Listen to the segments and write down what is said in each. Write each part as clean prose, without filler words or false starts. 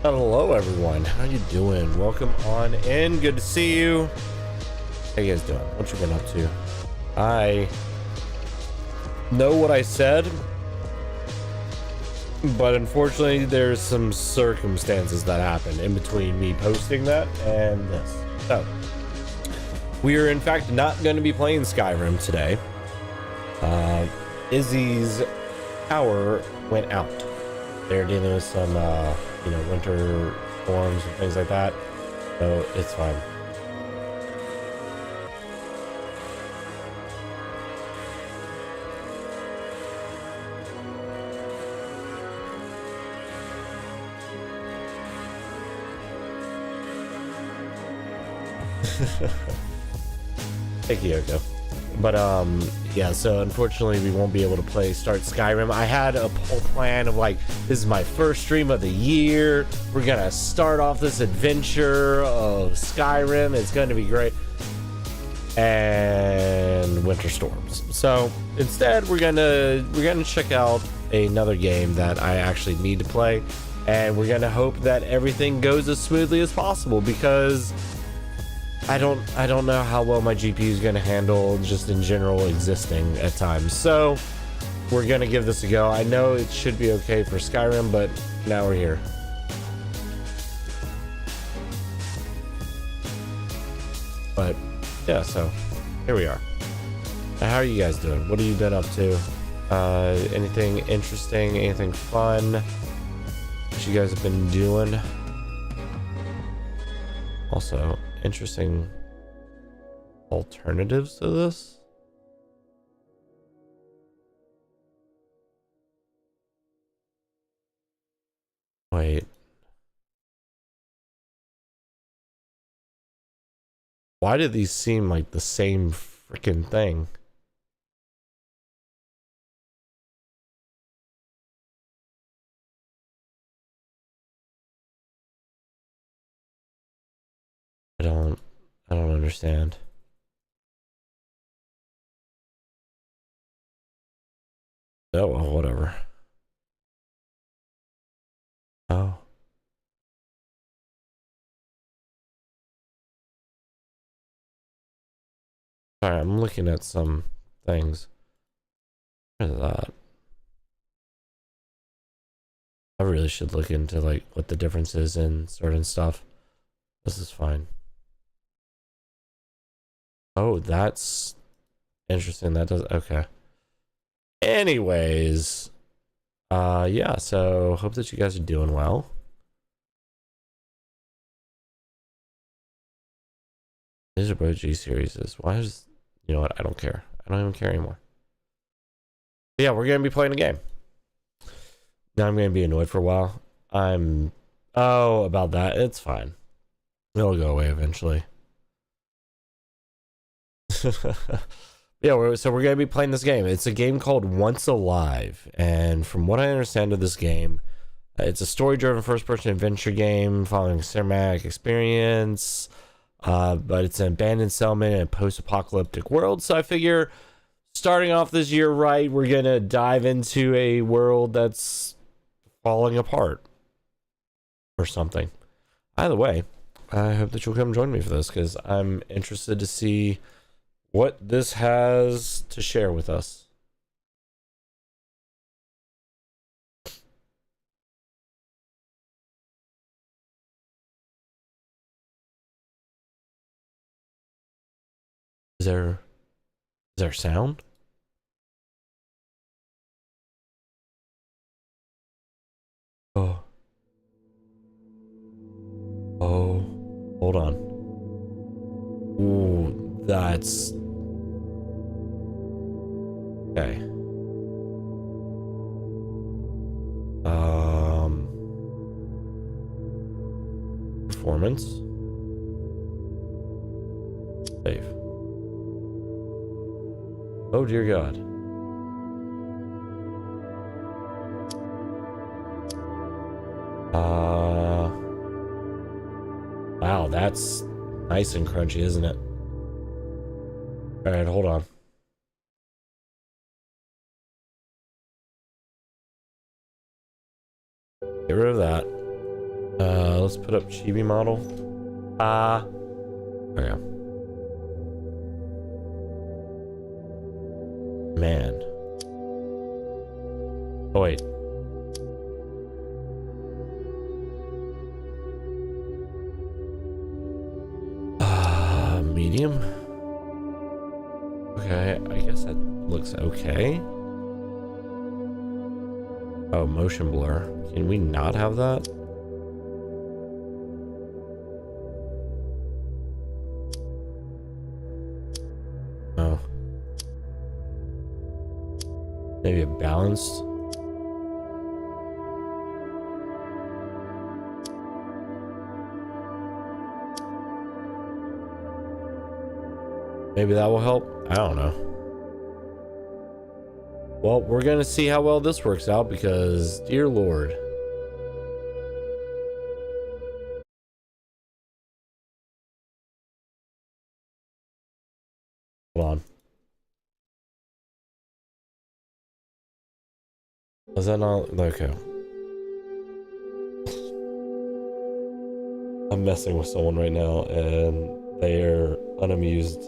Hello everyone, how you doing? Welcome on in, good to see you. How you guys doing? What you been up to? I know what I said, but unfortunately there's some circumstances that happened in between me posting that and this. So, we are in fact not going to be playing Skyrim today. Izzy's power went out. They're dealing with some winter storms and things like that, so it's fine. Thank you, Yoko. But yeah, so unfortunately we won't be able to start Skyrim. I had a whole plan of like, this is my first stream of the year, we're gonna start off this adventure of Skyrim, it's gonna be great, and winter storms. So instead we're gonna check out another game that I actually need to play, and we're gonna hope that everything goes as smoothly as possible, because I don't know how well my GPU is going to handle just in general existing at times. So we're going to give this a go. I know it should be okay for Skyrim, but now we're here. But yeah, so here we are. How are you guys doing? What have you been up to? Anything interesting? Anything fun that you guys have been doing? Also, interesting alternatives to this. Wait. Why do these seem like the same freaking thing? I don't understand. Oh, well, whatever. Oh. Sorry, I'm looking at some things. What is that? I really should look into like what the difference is in certain stuff. This is fine. Oh, that's interesting. That does okay. Anyways, yeah, so hope that you guys are doing well. These are both G series. Why is, you know what? I don't care. I don't even care anymore. But yeah, we're gonna be playing a game. Now I'm gonna be annoyed for a while. Oh, about that. It's fine. It'll go away eventually. Yeah, so we're gonna be playing this game. It's a game called Once Alive, and from what I understand of this game, it's a story-driven first-person adventure game following a cinematic experience, but it's an abandoned settlement in a post-apocalyptic world. So I figure, starting off this year right, we're gonna dive into a world that's falling apart or something. Either way, I hope that you'll come join me for this, because I'm interested to see what this has to share with us. Is there sound? Oh. Oh. Hold on. Ooh, that's okay. Performance. Save. Oh dear God. Wow, that's nice and crunchy, isn't it? All right, hold on. Get rid of that. Let's put up chibi model. Okay. Man. Oh wait. Medium. Okay, I guess that looks okay. Oh, motion blur. Can we not have that? Oh. Maybe a balanced. Maybe that will help. I don't know. Well, we're gonna see how well this works out because, dear Lord. Hold on. Was that not okay? I'm messing with someone right now and they are unamused.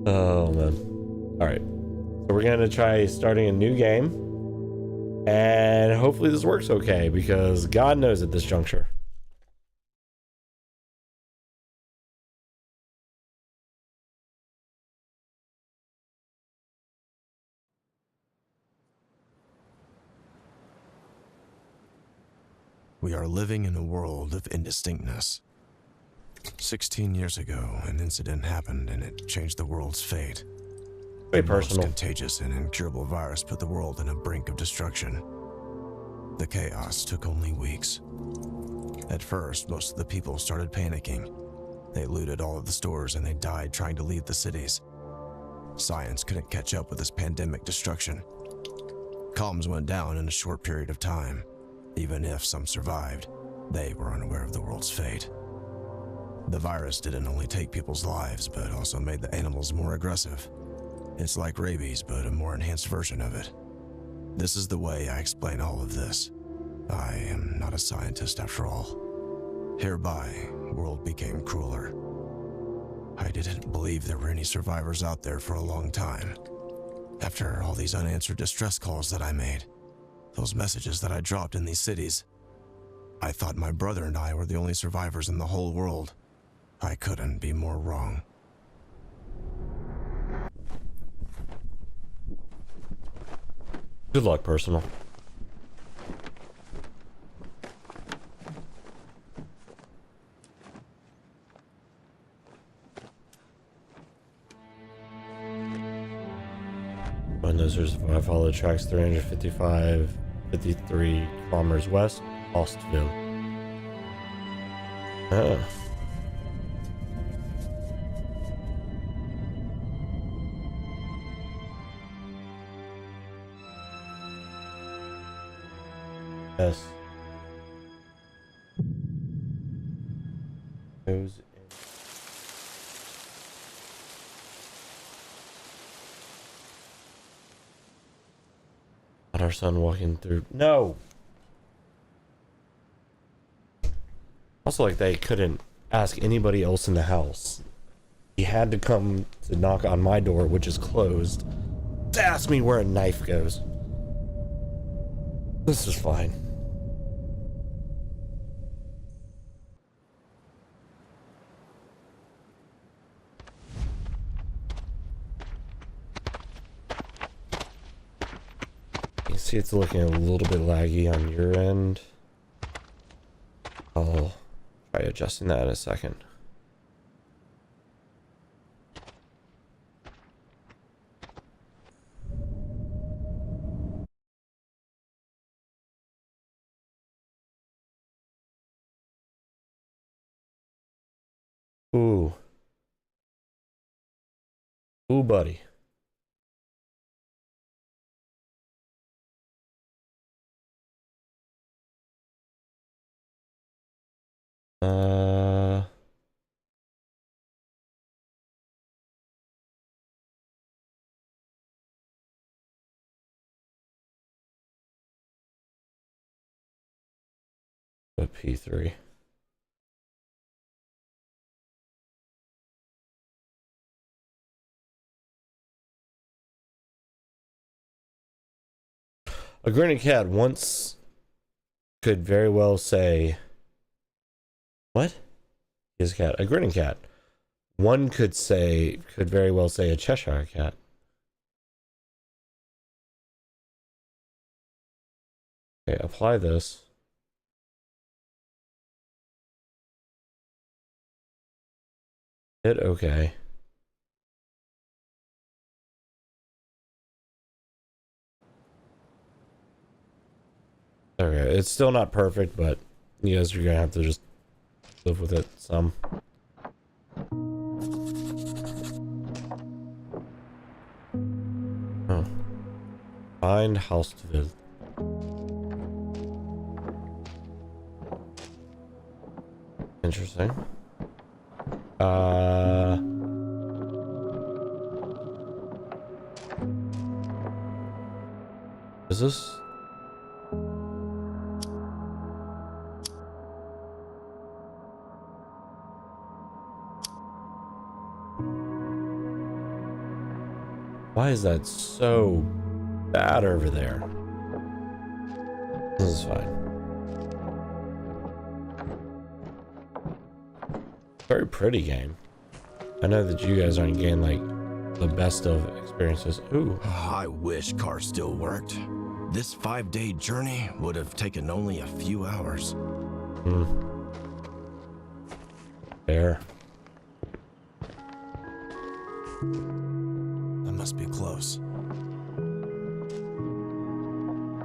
Oh man. Alright. So we're gonna try starting a new game. And hopefully this works okay because God knows at this juncture. We are living in a world of indistinctness. 16 years ago, an incident happened and it changed the world's fate. Very The most personal. contagious and incurable virus put the world on a brink of destruction. The chaos took only weeks. At first, most of the people started panicking. They looted all of the stores and they died trying to leave the cities. Science couldn't catch up with this pandemic destruction. Comms went down in a short period of time. Even if some survived, they were unaware of the world's fate. The virus didn't only take people's lives, but also made the animals more aggressive. It's like rabies, but a more enhanced version of it. This is the way I explain all of this. I am not a scientist after all. Hereby, world became crueler. I didn't believe there were any survivors out there for a long time. After all these unanswered distress calls that I made, those messages that I dropped in these cities, I thought my brother and I were the only survivors in the whole world. I couldn't be more wrong. Good luck, personal. When those are, I follow tracks 355, 53 kilometers west, Ostville. Oh. Yes. Goes in. Not our son walking through. No. Also, like they couldn't ask anybody else in the house. He had to come to knock on my door, which is closed, to ask me where a knife goes. This is fine. You can see it's looking a little bit laggy on your end. I'll try adjusting that in a second. Ooh. Ooh, buddy. A P3. A grinning cat once could very well say, what? His cat. A grinning cat. One could very well say a Cheshire cat. Okay, apply this. Hit OK. Okay, it's still not perfect, but you guys are gonna have to just live with it some. Oh. Find house to visit. Interesting. Is this? Why is that so bad over there? This is fine. Very pretty game. I know that you guys aren't getting like the best of experiences. Ooh. I wish cars still worked. This 5-day journey would have taken only a few hours. Fair. That must be close.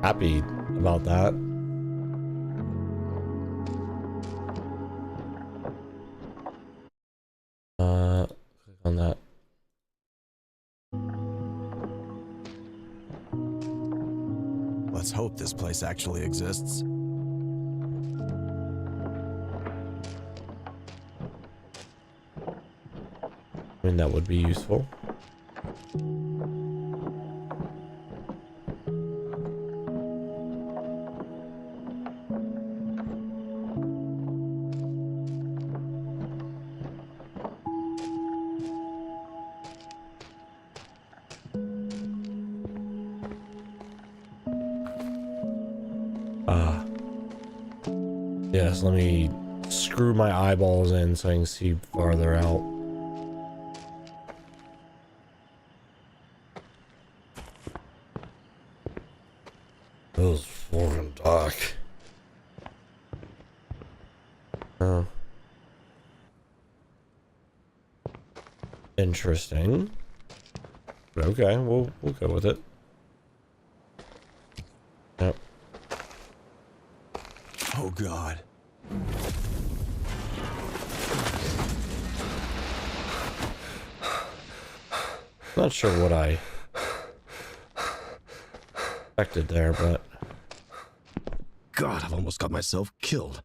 Happy about that. Click on that. Let's hope this place actually exists. I mean, that would be useful. Yes, let me screw my eyeballs in so I can see farther out. It was fucking dark. Oh. Interesting. Okay, we'll go with it. Yep. Oh God. Not sure what I expected there, but God, I've almost got myself killed.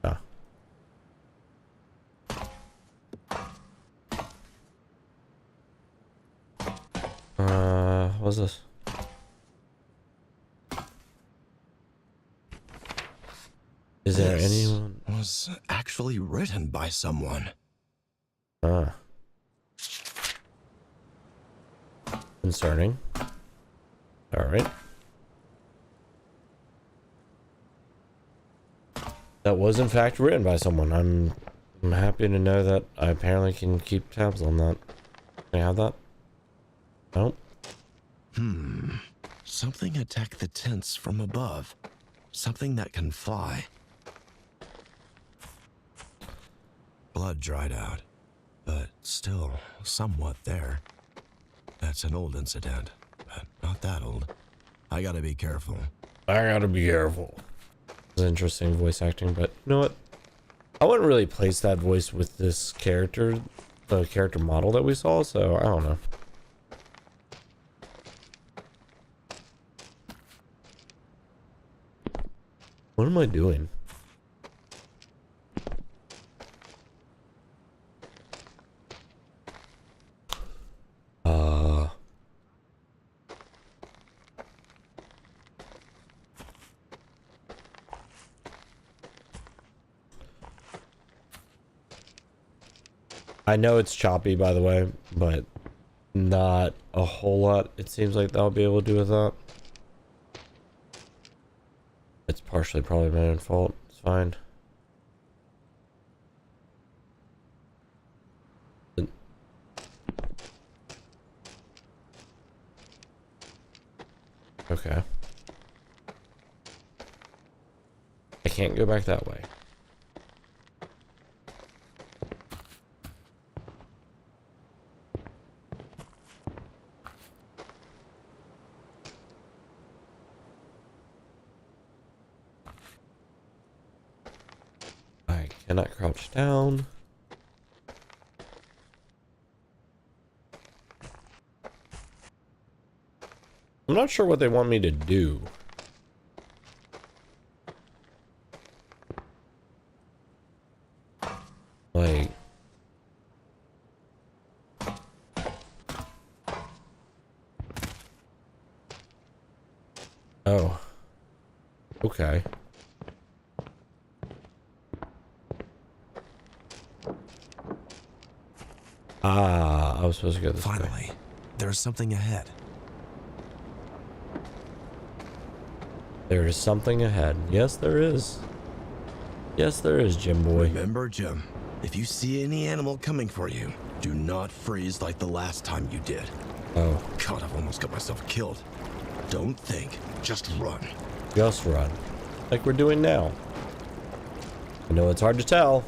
yeah. What's this? Is there This anyone? was actually written by someone. Concerning. All right. That was in fact written by someone. I'm happy to know that I apparently can keep tabs on that. Can I have that? Nope. Something attacked the tents from above. Something that can fly. Blood dried out, but still somewhat there. That's an old incident, but not that old. I gotta be careful. I gotta be careful. It's interesting voice acting, but you know what? I wouldn't really place that voice with this character, the character model that we saw, so I don't know. What am I doing? I know it's choppy, by the way, but not a whole lot. It seems like they'll be able to do with that. It's partially probably my own fault. It's fine. Okay. I can't go back that way. I cannot crouch down. I'm not sure what they want me to do. Like... Oh. Okay. Ah, I was supposed to go this way. Finally, there's something ahead. There is something ahead. Yes, there is. Yes, there is, Jim boy. Remember, Jim, if you see any animal coming for you, do not freeze like the last time you did. Oh. God, I've almost got myself killed. Don't think, just run. Just run. Like we're doing now. I know it's hard to tell.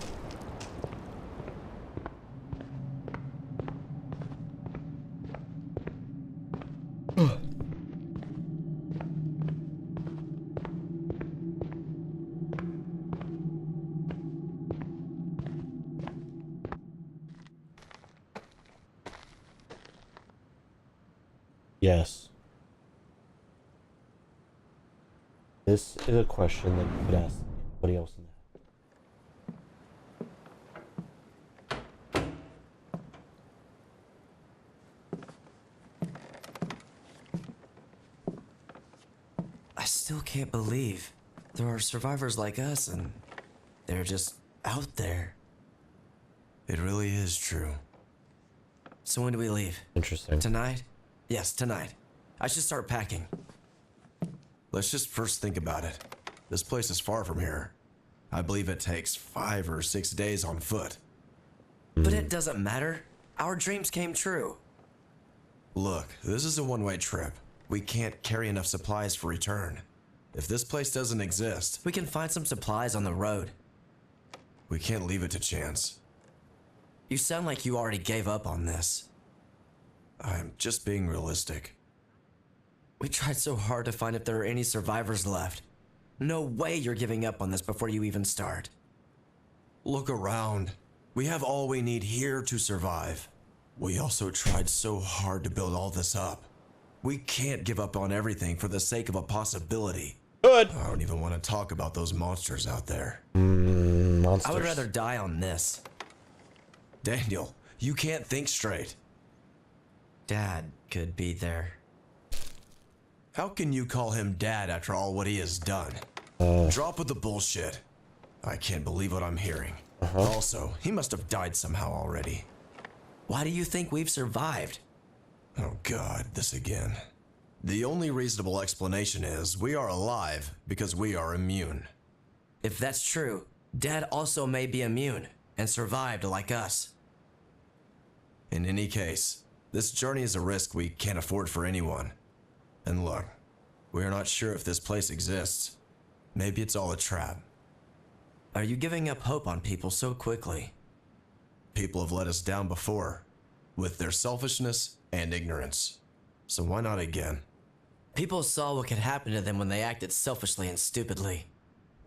Yes. This is a question that you could ask anybody else in there. I still can't believe there are survivors like us and they're just out there. It really is true. So when do we leave? Interesting. Tonight? Yes, tonight. I should start packing. Let's just first think about it. This place is far from here. I believe it takes 5 or 6 days on foot. But it doesn't matter. Our dreams came true. Look, this is a one-way trip. We can't carry enough supplies for return. If this place doesn't exist, We can find some supplies on the road. we can't leave it to chance. You sound like you already gave up on this. I'm just being realistic. We tried so hard to find if there are any survivors left. No way you're giving up on this before you even start. Look around. We have all we need here to survive. We also tried so hard to build all this up. We can't give up on everything for the sake of a possibility. Good. I don't even want to talk about those monsters out there. Monsters. I would rather die on this. Daniel, you can't think straight. Dad could be there. How can you call him dad after all what he has done? Drop with the bullshit. I can't believe what I'm hearing. Also, he must have died somehow already. Why do you think we've survived? Oh God, this again. The only reasonable explanation is we are alive because we are immune. If that's true, Dad also may be immune and survived like us. In any case, this journey is a risk we can't afford for anyone. And look, we're not sure if this place exists. Maybe it's all a trap. Are you giving up hope on people so quickly? People have let us down before, with their selfishness and ignorance. So why not again? People saw what could happen to them when they acted selfishly and stupidly.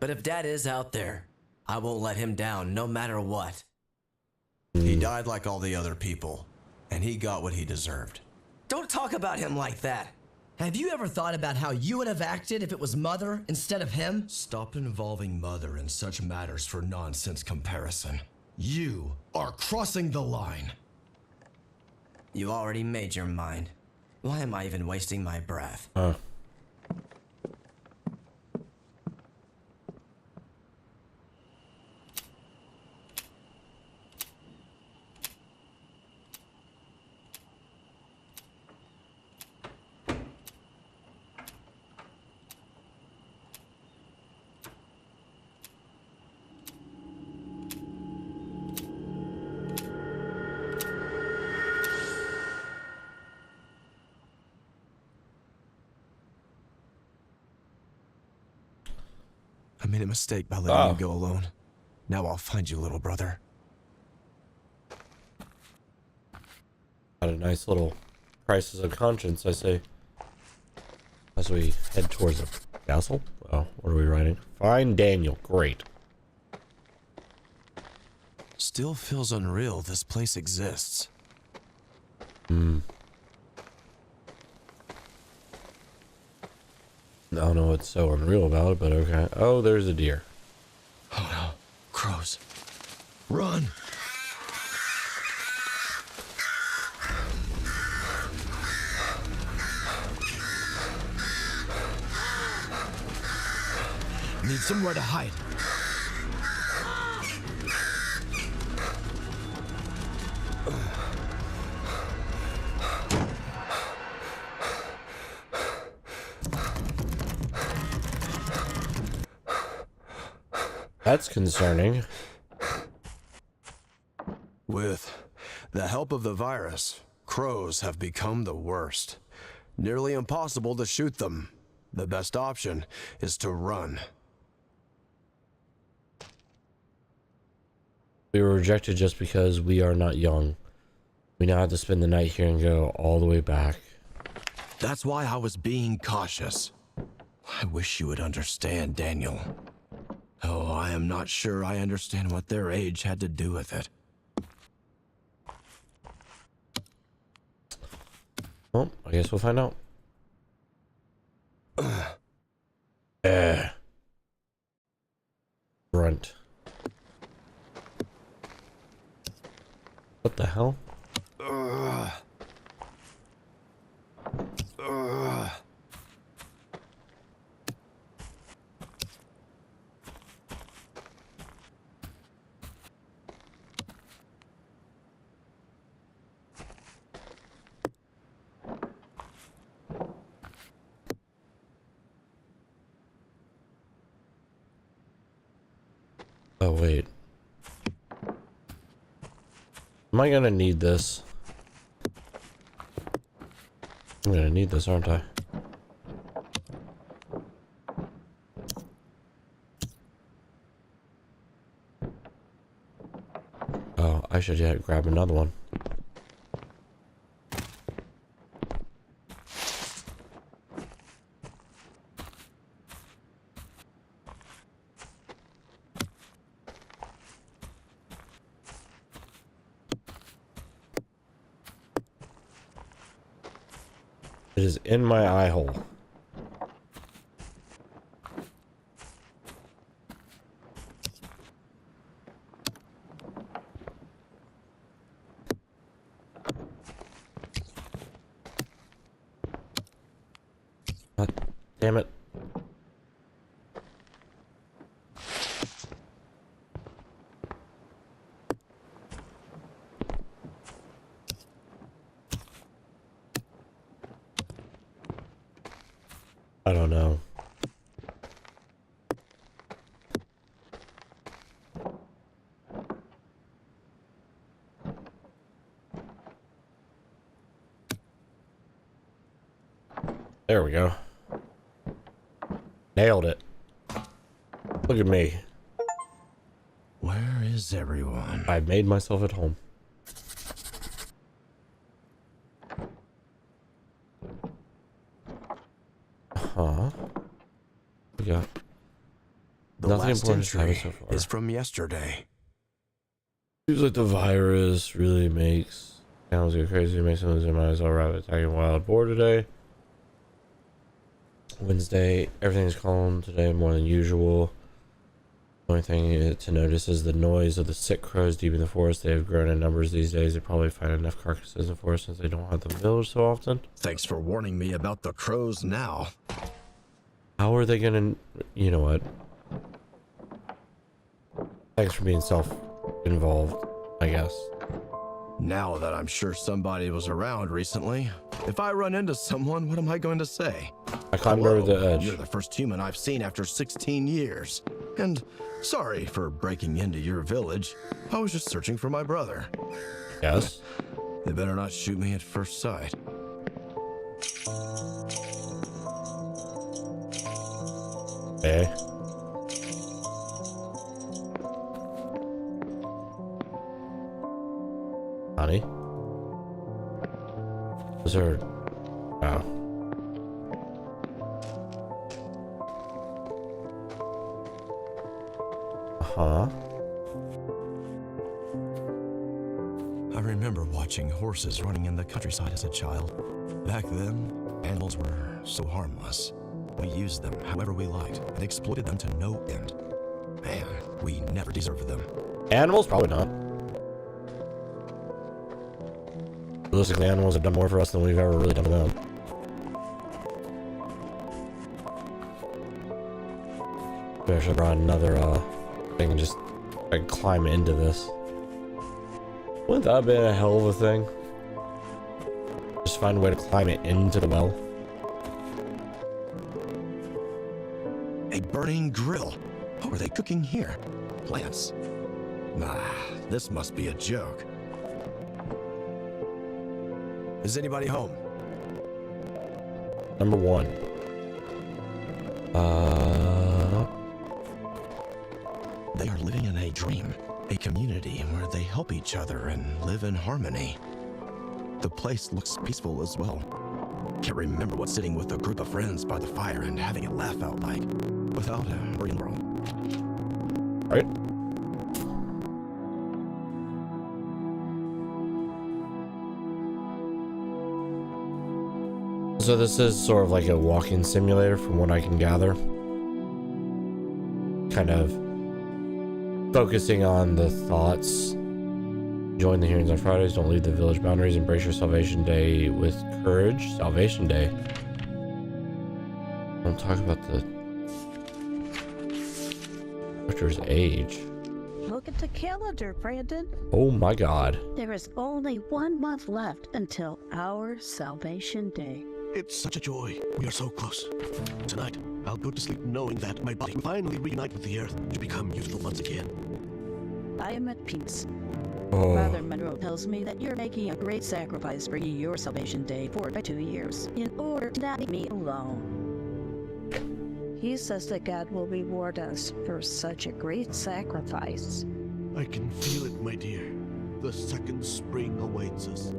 But if Dad is out there, I won't let him down no matter what. He died like all the other people, and he got what he deserved. Don't talk about him like that. Have you ever thought about how you would have acted if it was Mother instead of him? Stop involving Mother in such matters for nonsense comparison. You are crossing the line. You already made your mind. Why am I even wasting my breath? made a mistake by letting you go alone. Now I'll find you, little brother. Got a nice little crisis of conscience, I say. As we head towards the castle. Oh, what are we writing? Find Daniel. Great. Still feels unreal this place exists. I don't know what's so unreal about it, but okay. Oh, there's a deer. Oh no. Crows. Run! Need somewhere to hide. That's concerning. With the help of the virus, crows have become the worst. Nearly impossible to shoot them. The best option is to run. We were rejected just because we are not young. We now have to spend the night here and go all the way back. That's why I was being cautious. I wish you would understand, Daniel. Oh, I am not sure I understand what their age had to do with it. Well, I guess we'll find out. Grunt. What the hell? Oh, wait. Am I gonna need this? I'm gonna need this, aren't I? Oh, I should grab another one. It is in my eye hole. God damn it. I don't know. There we go. Nailed it. Look at me. Where is everyone? I made myself at home. Huh? We got The nothing last important to entry so far. is from yesterday. Seems like the virus really makes animals go crazy, makes them lose their minds. All right, attacking wild boar today. Wednesday, everything's calm today more than usual. The only thing to notice is the noise of the sick crows deep in the forest. They have grown in numbers these days. They probably find enough carcasses in the forest since they don't hunt the village so often. Thanks for warning me about the crows now. How are they gonna... You know what? Thanks for being self-involved, I guess. Now that I'm sure somebody was around recently, if I run into someone, what am I going to say? I climbed over the Hello, edge. You're the first human I've seen after 16 years. And sorry for breaking into your village. I was just searching for my brother. Yes? They better not shoot me at first sight. Okay. Uh-huh. I remember watching horses running in the countryside as a child. Back then, animals were so harmless. We used them however we liked and exploited them to no end. Man, we never deserved them. Animals? Probably not. Realistically, animals have done more for us than we've ever really done to them. Maybe I should have brought another thing and just like climb into this. Wouldn't that have been a hell of a thing? Just find a way to climb it into the well. A burning grill. What were they cooking here? Plants. Nah, this must be a joke. Is anybody home? Number one. They are living in a dream. A community where they help each other and live in harmony. The place looks peaceful as well. Can't remember what sitting with a group of friends by the fire and having a laugh out like. Without a worry in the world. Right? So this is sort of like a walking simulator from what I can gather. Kind of focusing on the thoughts. Join the hearings on Fridays. Don't leave the village boundaries. Embrace your Salvation Day with courage. Salvation Day. Don't talk about the character's age. Look at the calendar, Brandon. Oh my god. There is only 1 month left until our Salvation Day. It's such a joy. We are so close. Tonight, I'll go to sleep knowing that my body will finally reunite with the earth to become useful once again. I am at peace. Oh. Father Monroe tells me that you're making a great sacrifice bringing your Salvation Day forward by 2 years in order to not leave me alone. He says that God will reward us for such a great sacrifice. I can feel it, my dear. The second spring awaits us.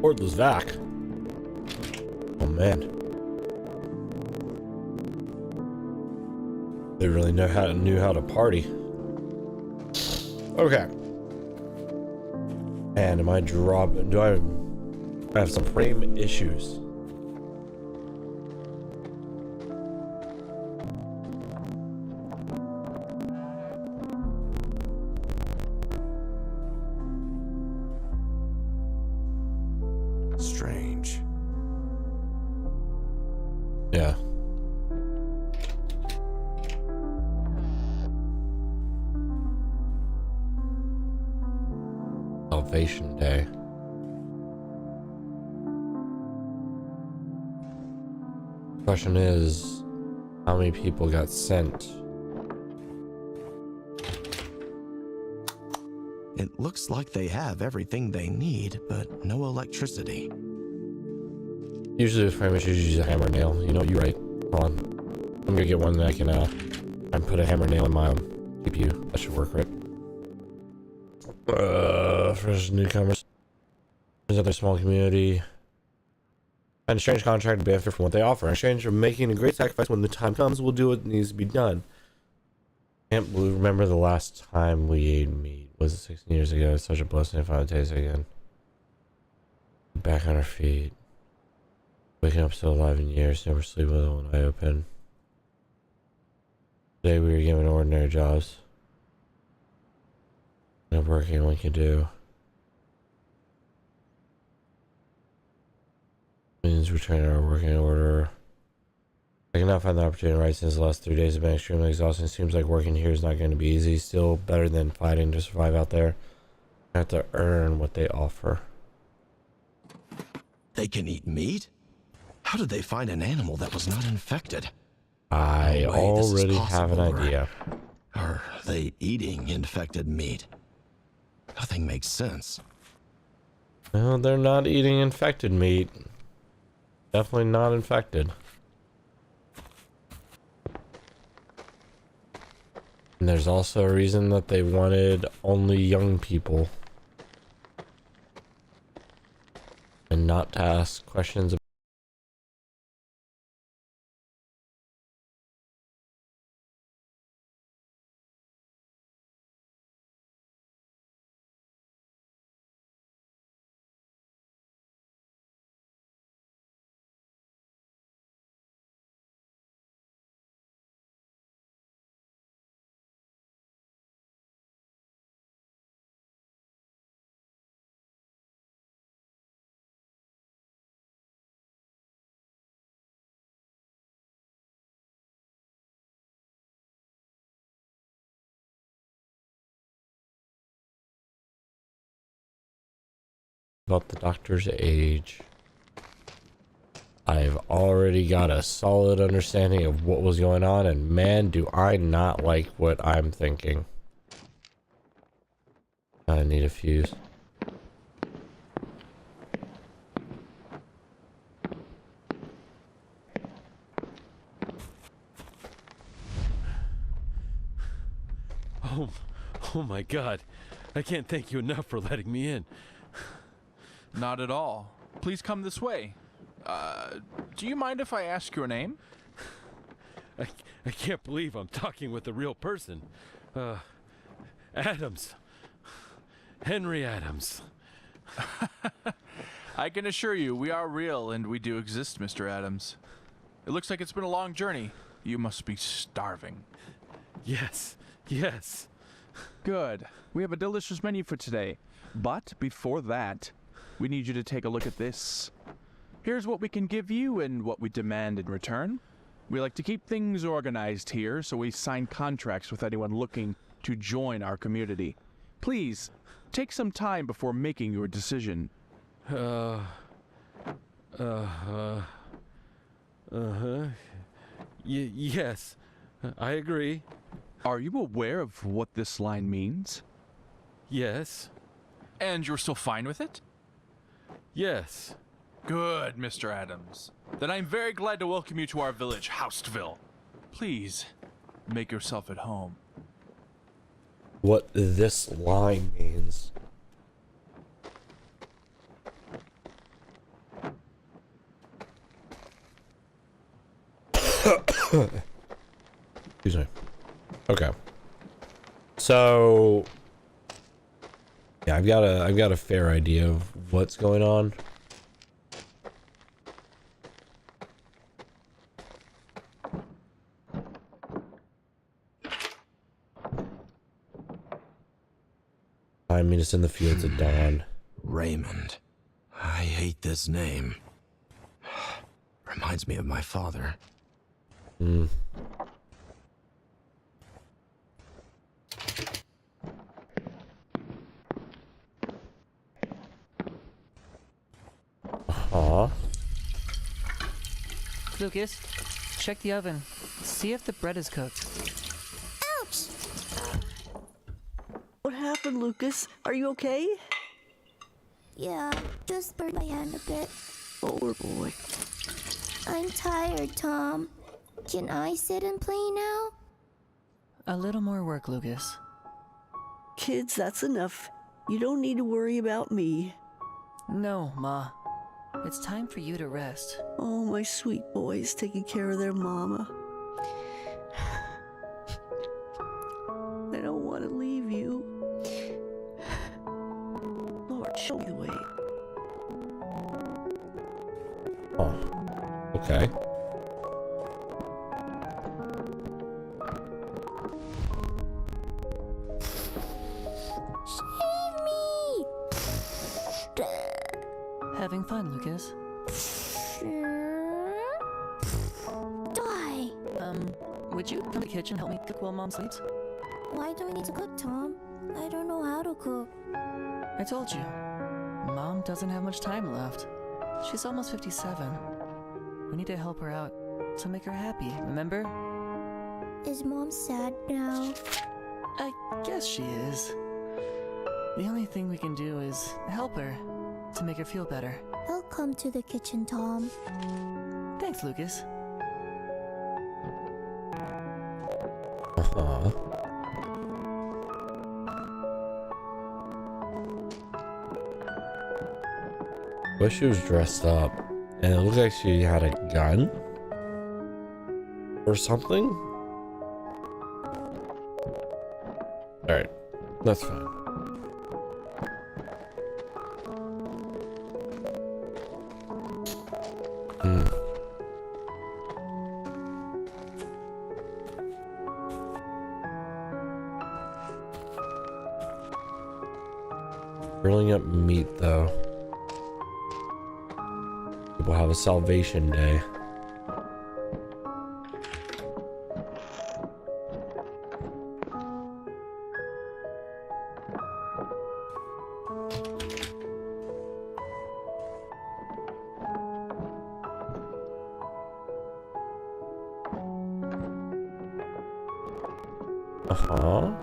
Cordless vac. Oh man. They really knew how to party. Okay. And am I dropping? Do I have some frame issues? Strange. Yeah. Salvation Day. Question is, how many people got sent? It looks like they have everything they need, but no electricity. Usually with frame issues, you use a hammer and nail. You know, you're right. Hold on. I'm gonna get one that I can and put a hammer and nail in my CPU. That should work, right? For newcomers. There's another small community. And a strange contract to benefit from what they offer. In exchange for making a great sacrifice when the time comes, we'll do what needs to be done. Can't remember the last time we ate meat. Was it 16 years ago? It's such a blessing to finally taste it again. Back on our feet. Waking up still alive in years, never sleep with one eye open. Today we were given ordinary jobs. No working one can do. Means returning our working order. I cannot find the opportunity to write since the last 3 days have been extremely exhausting. Seems like working here is not going to be easy. Still better than fighting to survive out there. I have to earn what they offer. They can eat meat? How did they find an animal that was not infected? I No way this is already have an possible, idea. Are they eating infected meat? Nothing makes sense. No, they're not eating infected meat. Definitely not infected. And there's also a reason that they wanted only young people. And not to ask questions about the doctor's age. I've already got a solid understanding of what was going on, and man, do I not like what I'm thinking. I need a fuse. Oh my God. I can't thank you enough for letting me in. Not at all. Please come this way. Do you mind if I ask your name? I can't believe I'm talking with a real person. Adams. Henry Adams. I can assure you, we are real and we do exist, Mr. Adams. It looks like it's been a long journey. You must be starving. Yes, yes. Good. We have a delicious menu for today. But before that, we need you to take a look at this. Here's what we can give you and what we demand in return. We like to keep things organized here, so we sign contracts with anyone looking to join our community. Please, take some time before making your decision. Yes, I agree. Are you aware of what this line means? Yes, And you're still fine with it? yes. Good, Mr. Adams. Then I'm very glad to welcome you to our village, Houseville. Please, make yourself at home. What this line means. Excuse me. Okay. So yeah, I've got a fair idea of what's going on. I mean, it's in the fields at dawn. Raymond. I hate this name. Reminds me of my father. Hmm. Aw. Lucas, check the oven. See if the bread is cooked. Ouch! What happened, Lucas? Are you okay? Yeah, just burned my hand a bit. Poor boy. I'm tired, Tom. Can I sit and play now? A little more work, Lucas. Kids, that's enough. You don't need to worry about me. No, Ma. It's time for you to rest. Oh, my sweet boys taking care of their mama. I don't want to leave you. Lord, show me the way. Oh. Okay. Save me! Having fun, Lucas? Die! Would you come to the kitchen and help me cook while Mom sleeps? Why do we need to cook, Tom? I don't know how to cook. I told you. Mom doesn't have much time left. She's almost 57. We need to help her out to make her happy, remember? Is Mom sad now? I guess she is. The only thing we can do is help her to make her feel better. I'll come to the kitchen, Tom. Thanks, Lucas. Uh-huh. But she was dressed up, and it looked like she had a gun or something. All right, that's fine. Grilling up meat, though. People have a Salvation Day. Uh-huh.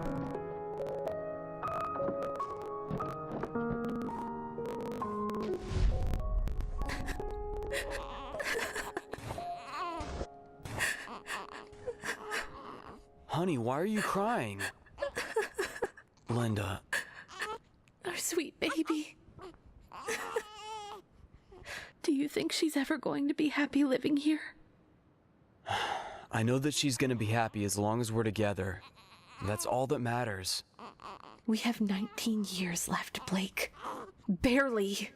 Honey, why are you crying? Linda. Our sweet baby. Do you think she's ever going to be happy living here? I know that she's gonna be happy as long as we're together. That's all that matters. We have 19 years left, Blake. Barely.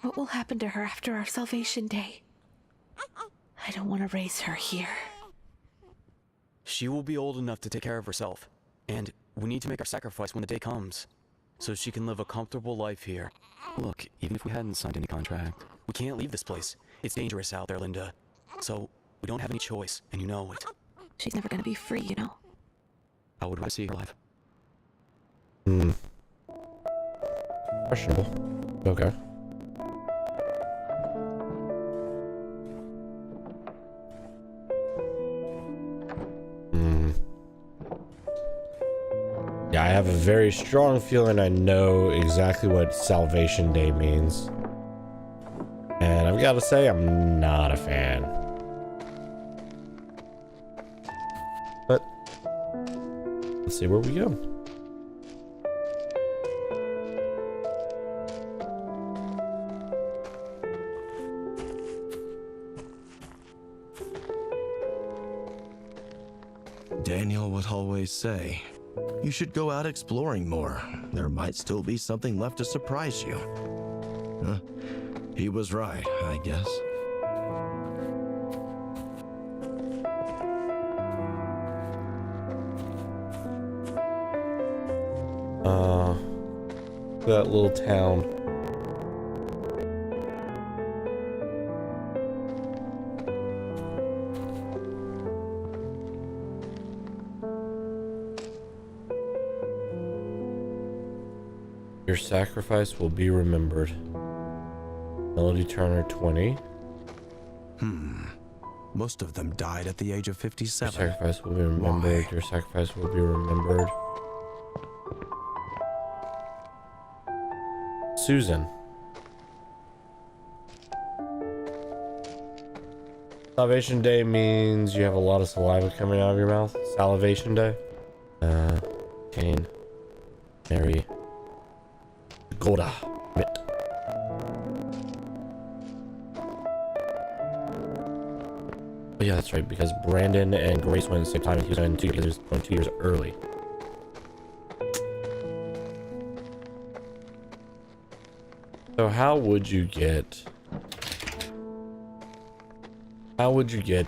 What will happen to her after our Salvation Day? I don't want to raise her here. She will be old enough to take care of herself, and we need to make our sacrifice when the day comes, so she can live a comfortable life here. Look, even if we hadn't signed any contract, we can't leave this place. It's dangerous out there, Linda. So, we don't have any choice, and you know it. She's never gonna be free, you know? I would rather see her alive. Questionable. Okay. Yeah, I have a very strong feeling I know exactly what Salvation Day means. And I've got to say, I'm not a fan. But let's see where we go. Daniel would always say, you should go out exploring more. There might still be something left to surprise you. Huh? He was right, I guess. That little town. Your sacrifice will be remembered. Melody Turner, 20. Most of them died at the age of 57. Your sacrifice will be remembered. Why? Your sacrifice will be remembered. Susan. Salvation Day means you have a lot of saliva coming out of your mouth. Salivation Day. Kane. Mary. Goda. Oh yeah, that's right, because Brandon and Grace went at the same time, and he was in 2 years, 2 years early. So how would you get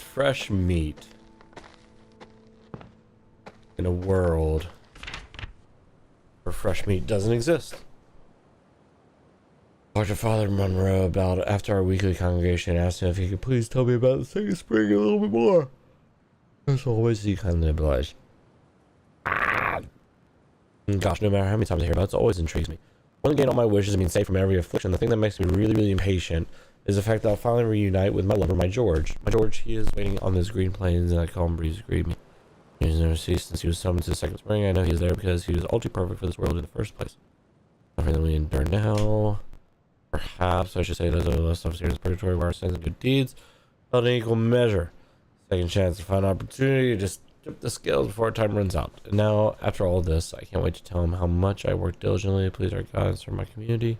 fresh meat in a world where fresh meat doesn't exist? Talked to Father Monroe about it after our weekly congregation, asked him if he could please tell me about the second spring a little bit more. As always, he kindly obliged. Gosh, no matter how many times I hear about it, it always intrigues me. One to gain all my wishes and being saved from every affliction. The thing that makes me really, really impatient is the fact that I'll finally reunite with my lover, my George. My George, he is waiting on this green plains and that calm breeze to greet me. He has never ceased since he was summoned to the second spring. I know he is there because he was all too perfect for this world in the first place. Nothing that we endure now. Perhaps I should say that less of serious purgatory where our sins and good deeds held in equal measure. Second chance to find an opportunity to just dip the scales before time runs out. And now, after all this, I can't wait to tell him how much I worked diligently to please our God and serve my community.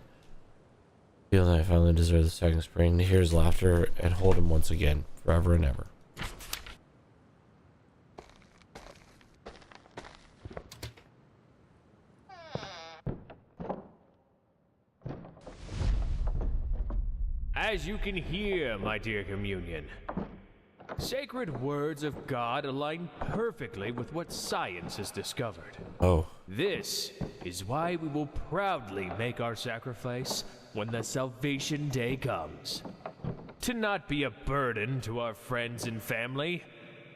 Feel that I finally deserve the second spring. To hear his laughter and hold him once again, forever and ever. As you can hear, my dear communion, sacred words of God align perfectly with what science has discovered. Oh. This is why we will proudly make our sacrifice when the salvation day comes. To not be a burden to our friends and family,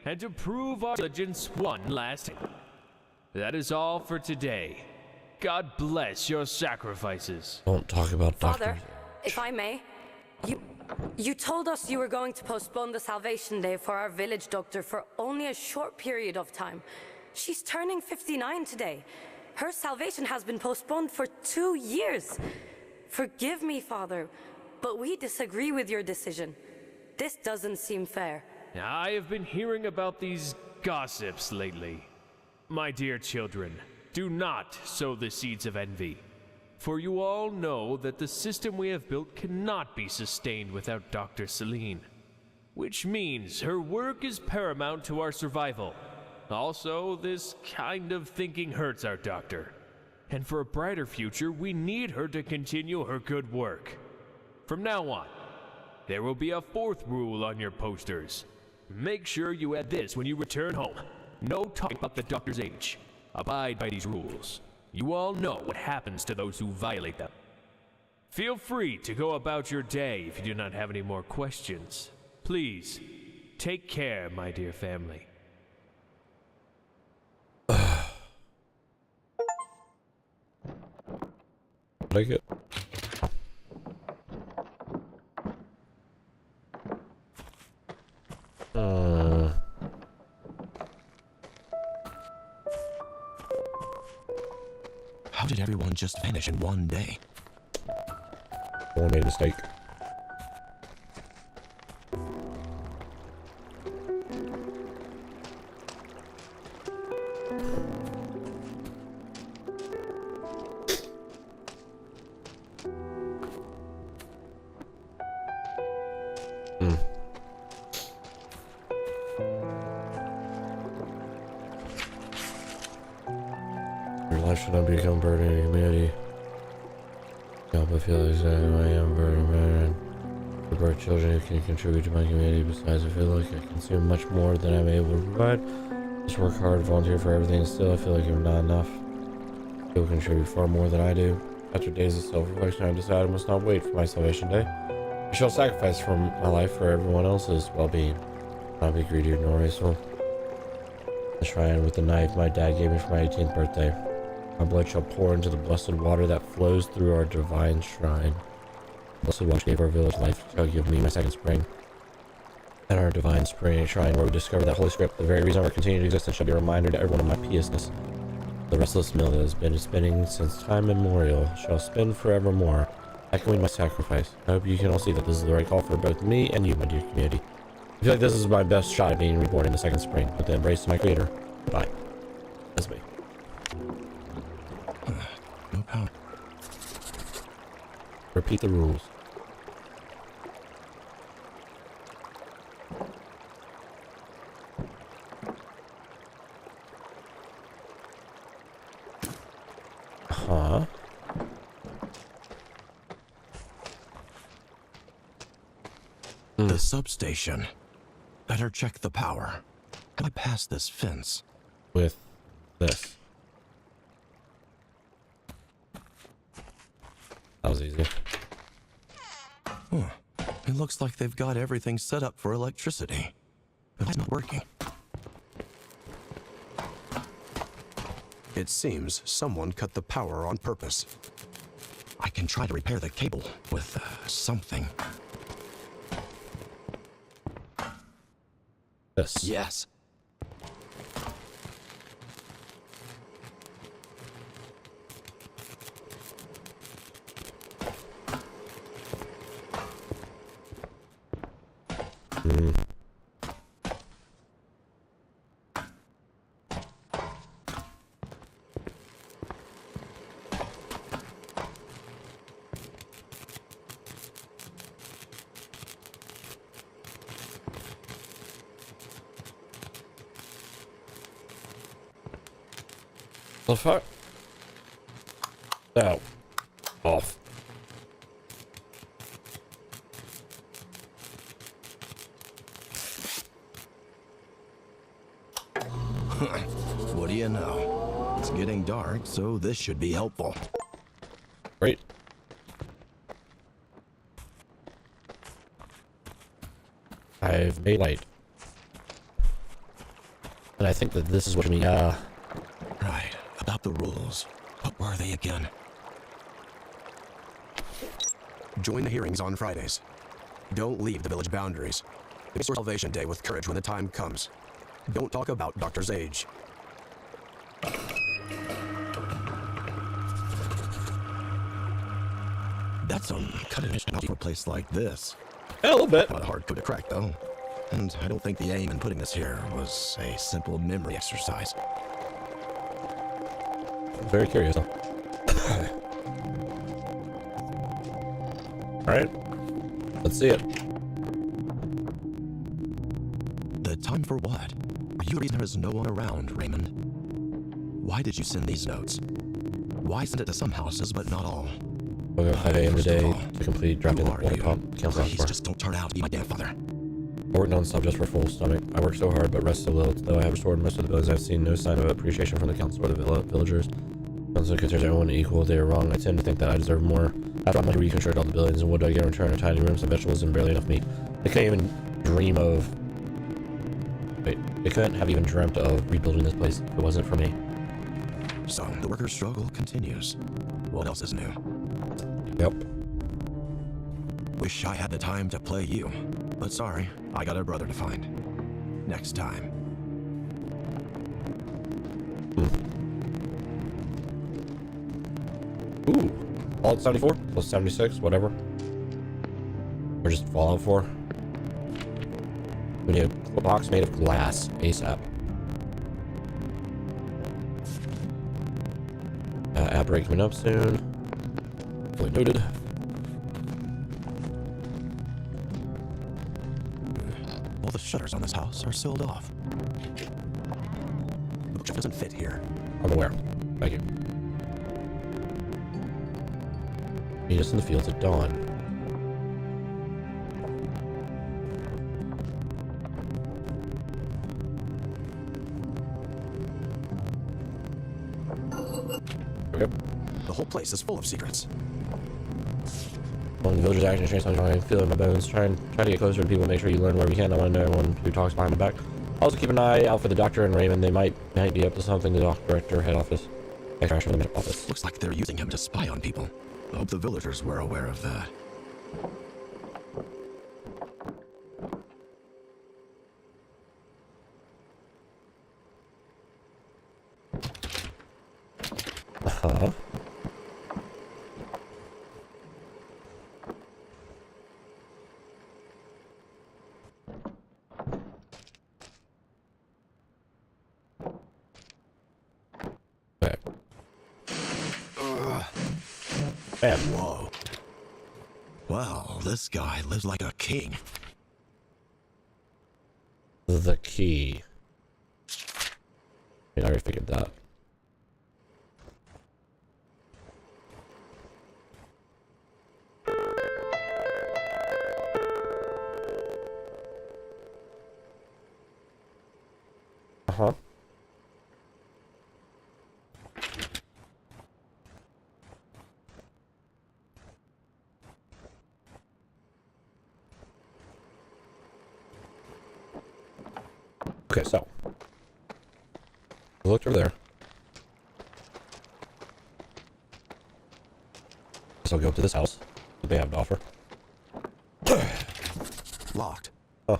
and to prove our diligence one last time. That is all for today. God bless your sacrifices. Don't talk about doctors. Father, if I may, you told us you were going to postpone the Salvation Day for our village doctor for only a short period of time. She's turning 59 today. Her salvation has been postponed for 2 years. Forgive me, Father, but we disagree with your decision. This doesn't seem fair. I have been hearing about these gossips lately. My dear children, do not sow the seeds of envy. For you all know that the system we have built cannot be sustained without Dr. Celine. Which means her work is paramount to our survival. Also, this kind of thinking hurts our doctor. And for a brighter future, we need her to continue her good work. From now on, there will be a fourth rule on your posters. Make sure you add this when you return home. No talking about the doctor's age. Abide by these rules. You all know what happens to those who violate them. Feel free to go about your day if you do not have any more questions. Please, take care, my dear family. Like it. How did everyone just vanish in one day? Someone made a mistake. Your life should not become a burden in your community. I feel exactly who I am, burden man. The birth children who can contribute to my community. Besides, I feel like I consume much more than I'm able to provide. Just work hard, volunteer for everything, still I feel like I'm not enough. People contribute far more than I do. After days of self-reflection, I decided I must not wait for my salvation day. I shall sacrifice from my life for everyone else's well-being. Not be greedy nor wasteful. The shrine with the knife my dad gave me for my 18th birthday. My blood shall pour into the blessed water that flows through our divine shrine. Blessed water gave our village life, shall give me my second spring. At our divine spring shrine where we discover that Holy Script, the very reason of our continued existence, shall be a reminder to everyone of my piousness. The restless mill that has been spinning since time immemorial shall spin forevermore, echoing my sacrifice. I hope you can all see that this is the right call for both me and you, my dear community. I feel like this is my best shot at being reborn in the second spring, with the embrace of my creator. Bye. That's me. No power. Repeat the rules. Huh? The substation. Better check the power. How do I pass this fence? With this. That was easy. Huh. It looks like they've got everything set up for electricity. But it's not working. It seems someone cut the power on purpose. I can try to repair the cable with something. This. Yes. The fuck? Oh. Off. What do you know? It's getting dark, so this should be helpful. Great. I've made light. And I think that this is what we, Right, about the rules. What were they again? Join the hearings on Fridays. Don't leave the village boundaries. It's your Salvation Day with courage when the time comes. Don't talk about Doctor's age. That's some cutting-edge technology for a place like this. Yeah, a little bit. Not a hard code to crack, though. And I don't think the aim in putting this here was a simple memory exercise. Very curious, huh? Alright. Let's see it. The time for what? Are you the reason there is no one around, Raymond? Why did you send these notes? Why send it to some houses but not all? We'll go 5 a.m. today to complete dropping the water pump. Please just don't turn out to be my damn father. I worked non-stop just for a full stomach. I worked so hard but rest so little. Though I have restored most of the buildings, I've seen no sign of appreciation from the council or the villagers. Council considers everyone equal. They are wrong. I tend to think that I deserve more. After I'm going to reconstruct all the buildings, and what do I get in return? Tiny rooms, some vegetables, and barely enough meat. They couldn't even dream of... Wait, they couldn't have even dreamt of rebuilding this place if it wasn't for me. So, the workers' struggle continues. What else is new? Yep. Wish I had the time to play you. But sorry, I got a brother to find. Next time. Ooh. Fallout 74? Plus 76? Whatever. Or just Fallout 4. We need a box made of glass. ASAP. App break coming up soon. Fully noted. All the shutters on this house are sealed off. The bookshelf doesn't fit here. I'm aware. Thank you. Meet us in the fields at dawn. Okay. The whole place is full of secrets. When the villagers action change, I'm trying to feel it in my bones. Try to get closer to people. Make sure you learn where we can. I want to know everyone who talks behind my back. Also keep an eye out for the doctor and Raymond. They might be up to something. The director, head office. Crash from the office. Looks like they're using him to spy on people. I hope the villagers were aware of that. Uh-huh. Okay. Man. Whoa. Wow, this guy lives like a king. The key. I already figured that. Uh-huh. Okay, so we looked over there. So I'll go up to this house. What they have to offer. Locked. Oh.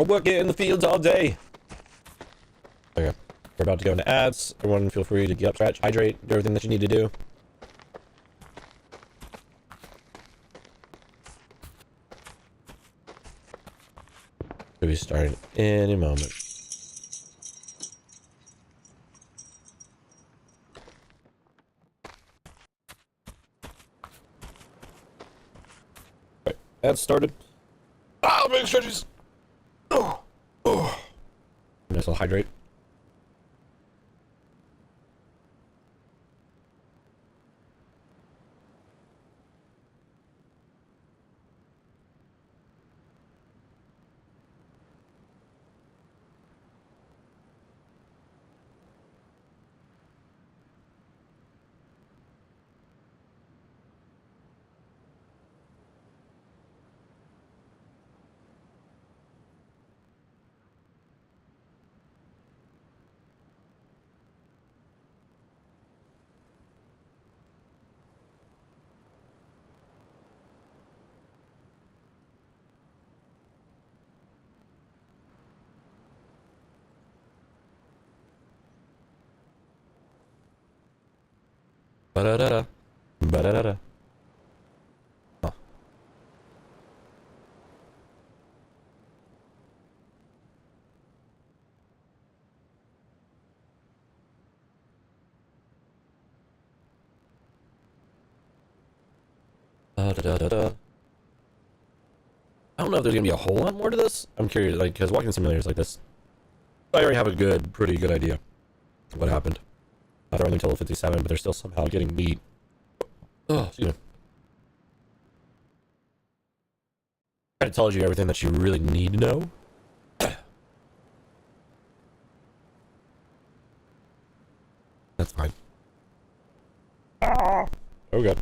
I work in the fields all day. Okay. We're about to go into ads. Everyone feel free to get up, stretch, hydrate, do everything that you need to do. We'll be starting in a moment. Right, ads started. Ah, big stretches. guess I'll hydrate. Ba-da-da-da. Ba-da-da-da. Oh. Da-da-da-da-da. I don't know if there's gonna be a whole lot more to this. I'm curious, like, because walking simulators like this, I already have a pretty good idea of what happened. Not only until 57, but they're still somehow getting meat. Oh, excuse me. I told you everything that you really need to know. That's fine. Oh, good.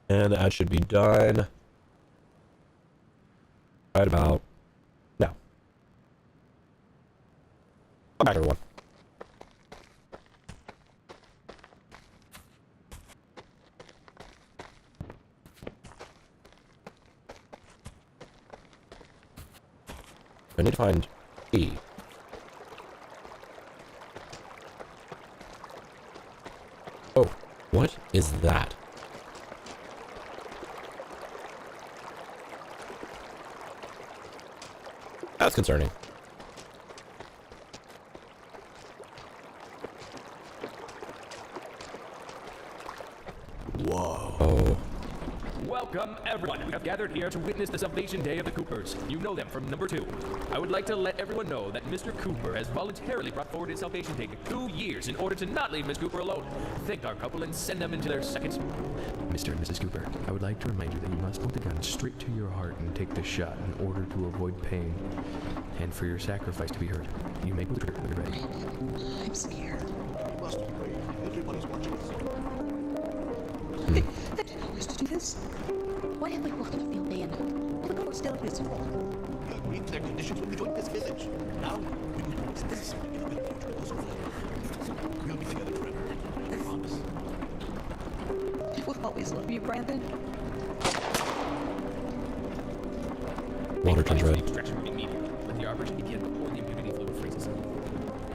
And that should be done right about now. Come back, everyone. I need to find E. Oh, what is that? That's concerning. Whoa. Oh. Welcome, everyone. We have gathered here to witness the Salvation Day of the Coopers. You know them from number 2. I would like to let everyone know that Mr. Cooper has voluntarily brought forward his Salvation Day to 2 years in order to not leave Miss Cooper alone. Thank our couple and send them into their second... Mr. and Mrs. Cooper, I would like to remind you that you must hold the gun straight to your heart and take the shot in order to avoid pain and for your sacrifice to be heard. You may pull the trigger when you're ready. I'm scared. You must be brave. Everybody's watching us. They didn't allow us to do this. What have we brought to the field then? The report still is wrong. We agreed to their conditions when we joined this village. Now, we will do what's necessary in order to close our life. We'll be together forever. I promise. We'll always love you, Brandon. Water turns red. Extraction room immediately. Let the operation begin before the immunity fluid freezes.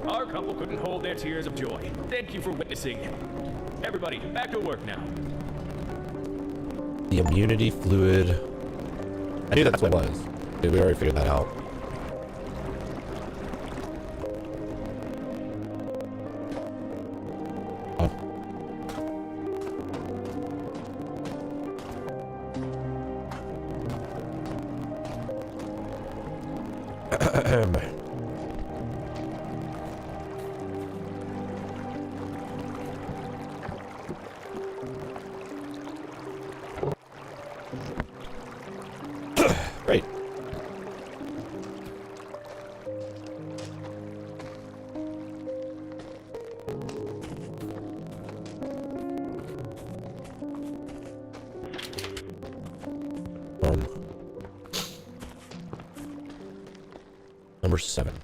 Our couple couldn't hold their tears of joy. Thank you for witnessing. Everybody, back to work now. The immunity fluid. I knew that's what it was. Dude, we already figured that out. Great. Number 7.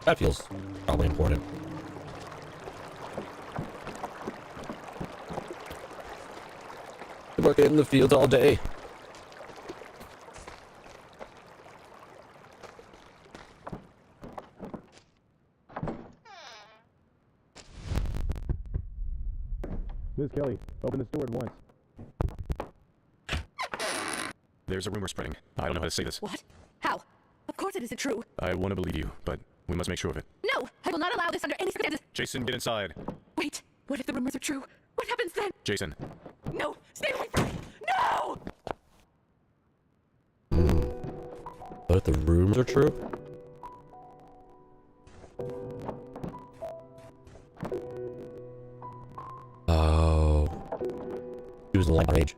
That feels probably important. Working in the field all day. Miss Kelly, open the store at once. There's a rumor spreading. I don't know how to say this. What? How? Of course it isn't true. I want to believe you, but we must make sure of it. No! I will not allow this under any circumstances. Jason, get inside. Wait, what if the rumors are true? What happens then? Jason. No, stay away from me! No! What if the rumors are true? Oh. He was in the light rage.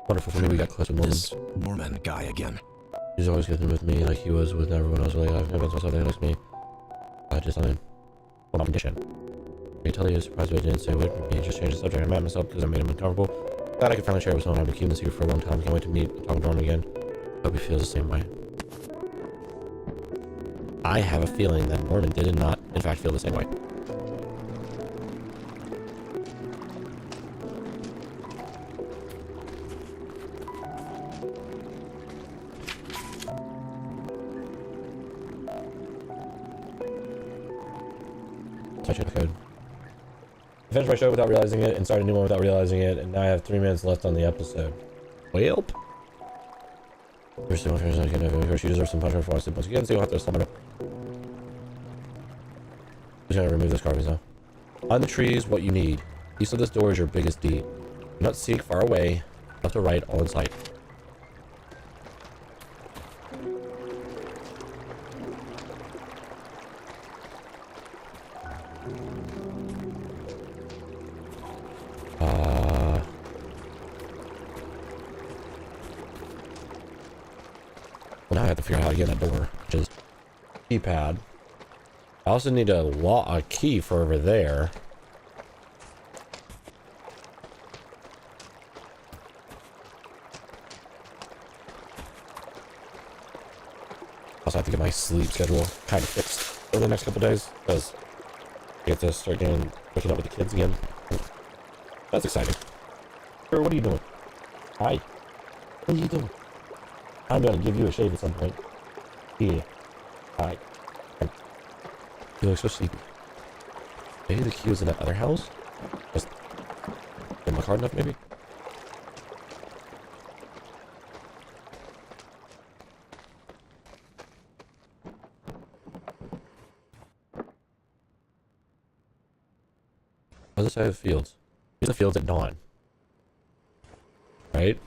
Wonderful for me, we got close with Norman. This Norman guy again. He's always getting with me like he was with everyone else. Like, I've never done something like me. I just, on condition. I can tell you, surprised I didn't say what. He just changed the subject. I mad myself because I made him uncomfortable. Glad I could finally share it with someone. I've been keeping this secret for a long time. Can't wait to meet and talk to Norman again. Hope he feels the same way. I have a feeling that Norman did not, in fact, feel the same way. Touch it code. I finished my show without realizing it and started a new one without realizing it, and now I have 3 minutes left on the episode. Well, she deserves some punishment for watching once again, so you'll have to summon up. Who's gonna remove those carvings now? On the trees, what you need. East of this door is your biggest deed. Do not seek far away, left or right, all in sight. Well, now I have to figure out how to get in that door, which is keypad. I also need a key for over there. Also have to get my sleep schedule kind of fixed over the next couple days because I get to start waking up with the kids again. That's exciting. Sir, what are you doing? Hi. What are you doing? I'm gonna give you a shave at some point. Yeah. Hi. You look so sleepy. Maybe the key was in that other house? Just in my card enough, maybe? Other side of the fields. Here's the fields at dawn. Right?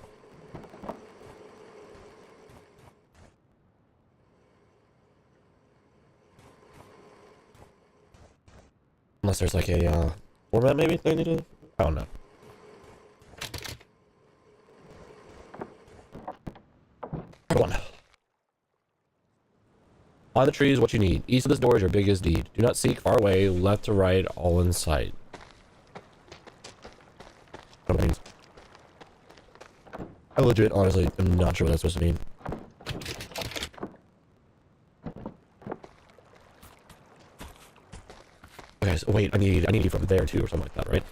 Unless there's like a format maybe they need to. I don't know. One. On the trees, what you need. East of this door is your biggest deed. Do not seek far away, left to right, all in sight. I legit, honestly, am not sure what that's supposed to mean. Okay, so wait, I need you from there too, or something like that, right?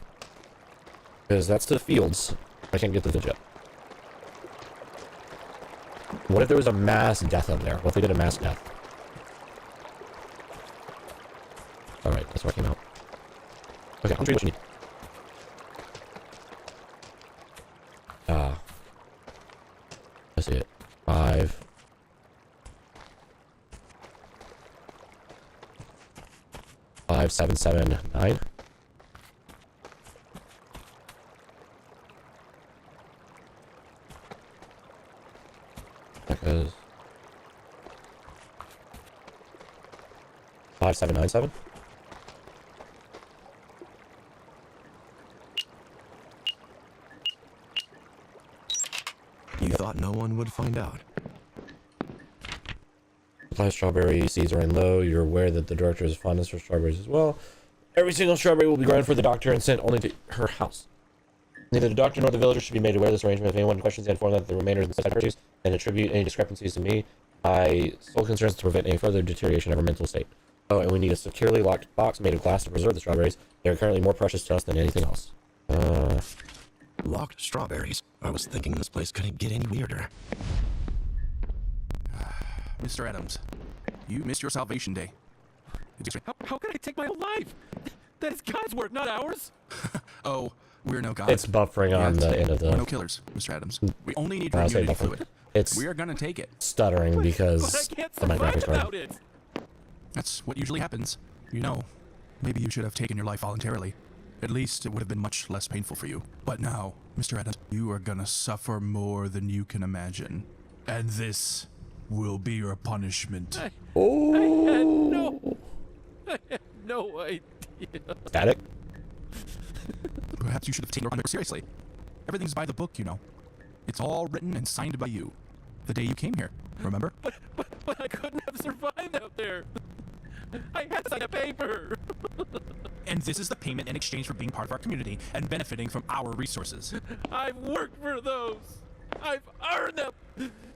Because that's to the fields. I can't get to the jet. What if there was a mass death up there? What if they did a mass death? Alright, that's where I came out. Okay, I'm sure what you need. Let's see it. 5. Five, 7, 7, 9. Because 5, 7, 9, 7. You thought no one would find out. Supply strawberry seeds are in low. You're aware that the director has fondness for strawberries as well. Every single strawberry will be ground for the doctor and sent only to her house. Neither the doctor nor the villagers should be made aware of this arrangement. If anyone questions the inform that the remainder of the purchase and attribute any discrepancies to me. My sole concern is to prevent any further deterioration of her mental state. Oh, and we need a securely locked box made of glass to preserve the strawberries. They are currently more precious to us than anything else. Locked strawberries? I was thinking this place couldn't get any weirder. Mr. Adams, you missed your salvation day. How can I take my own life? That is God's work, not ours. Oh, we're no God. It's buffering on the end of the... We're no killers, Mr. Adams. We only need I say immunity buffering. fluid. It's we are gonna take it. stuttering because But I can't of my survive graphics card. without it. That's what usually happens, you know. maybe you should have taken your life voluntarily. At least it would have been much less painful for you. But now, Mr. Adams, you are gonna suffer more than you can imagine. And this will be your punishment. I had no idea. Static? Perhaps you should have taken your punishment seriously. Everything's by the book, you know. It's all written and signed by you. The day you came here, remember? But I couldn't have survived out there. I had to sign a paper. And this is the payment in exchange for being part of our community and benefiting from our resources. I've worked for those. I've earned them.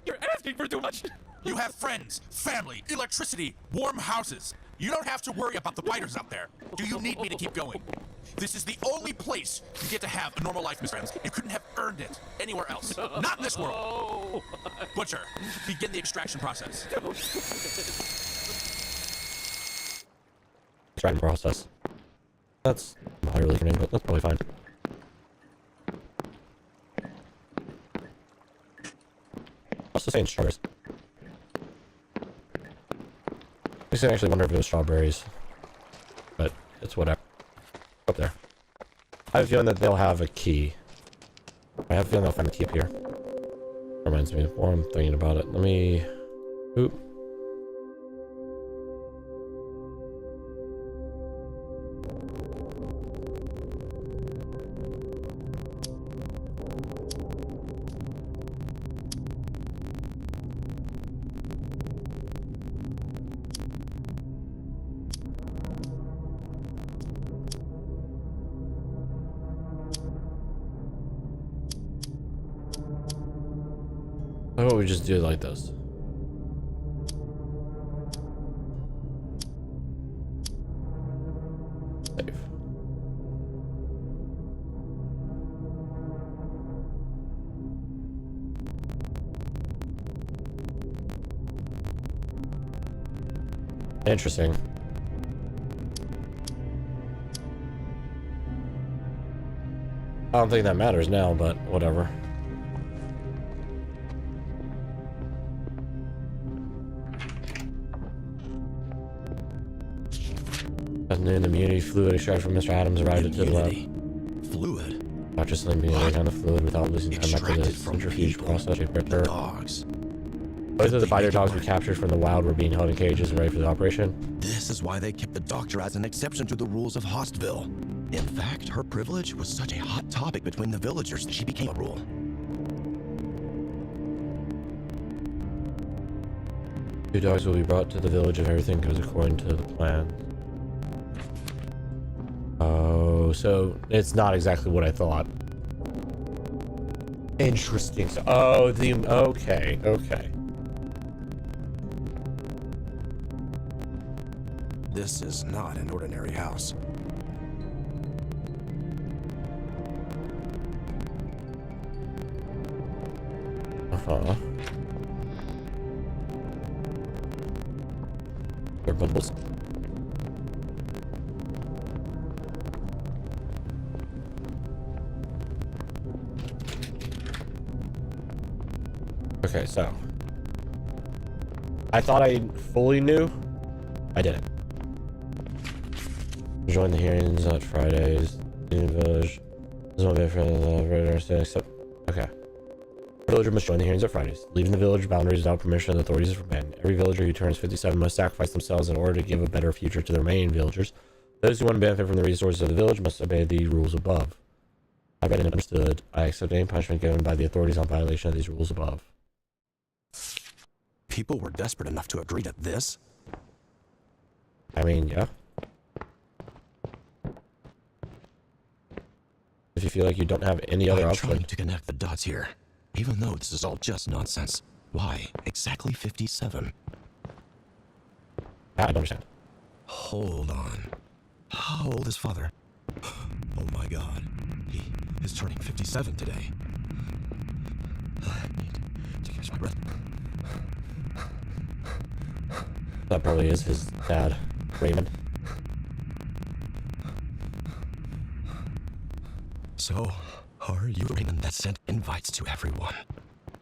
You're asking for too much. You have friends, family, electricity, warm houses. You don't have to worry about the biters out there. Do you need me to keep going? This is the only place you get to have a normal life, Mr. Adams. You couldn't have earned it anywhere else. Not in this world. Butcher, begin the extraction process. Extraction process. That's not really learning, but that's probably fine. What's the saying strawberries? I actually wonder if it was strawberries. But it's whatever. Up there. I have a feeling that they'll have a key. I have a feeling they'll find a key up here. Reminds me, while I'm thinking about it. Let me... Oop. How about we just do it like this? Save. Interesting. I don't think that matters now, but whatever. Noon, the immunity fluid extracted from Mr. Adams arrived at the lab. Fluid? Dr. Slim began laying down the fluid without losing time after the centrifuge process. Dogs. Both of the biter dogs we captured from the wild were being held in cages and ready for the operation. This is why they kept the doctor as an exception to the rules of Hostville. In fact, her privilege was such a hot topic between the villagers that she became a rule. Two dogs will be brought to the village if everything goes according to the plan. Oh, so it's not exactly what I thought. Interesting. So, oh, okay. This is not an ordinary house. They're bubbles. Okay, so I thought I fully knew. I didn't. Join the hearings on Fridays in the village. This won't be for the understand except okay. The villager must join the hearings on Fridays. Leaving the village boundaries without permission of the authorities is forbidden. Every villager who turns 57 must sacrifice themselves in order to give a better future to the remaining villagers. Those who want to benefit from the resources of the village must obey the rules above. I've been understood. I accept any punishment given by the authorities on violation of these rules above. People were desperate enough to agree to this? I mean, yeah. If you feel like you don't have any other option. I'm trying to connect the dots here. Even though this is all just nonsense. Why exactly 57? I don't understand. Hold on. How old is father? Oh my god. He is turning 57 today. I need to catch my breath. That probably is his dad, Raymond. So, are you Raymond that sent invites to everyone?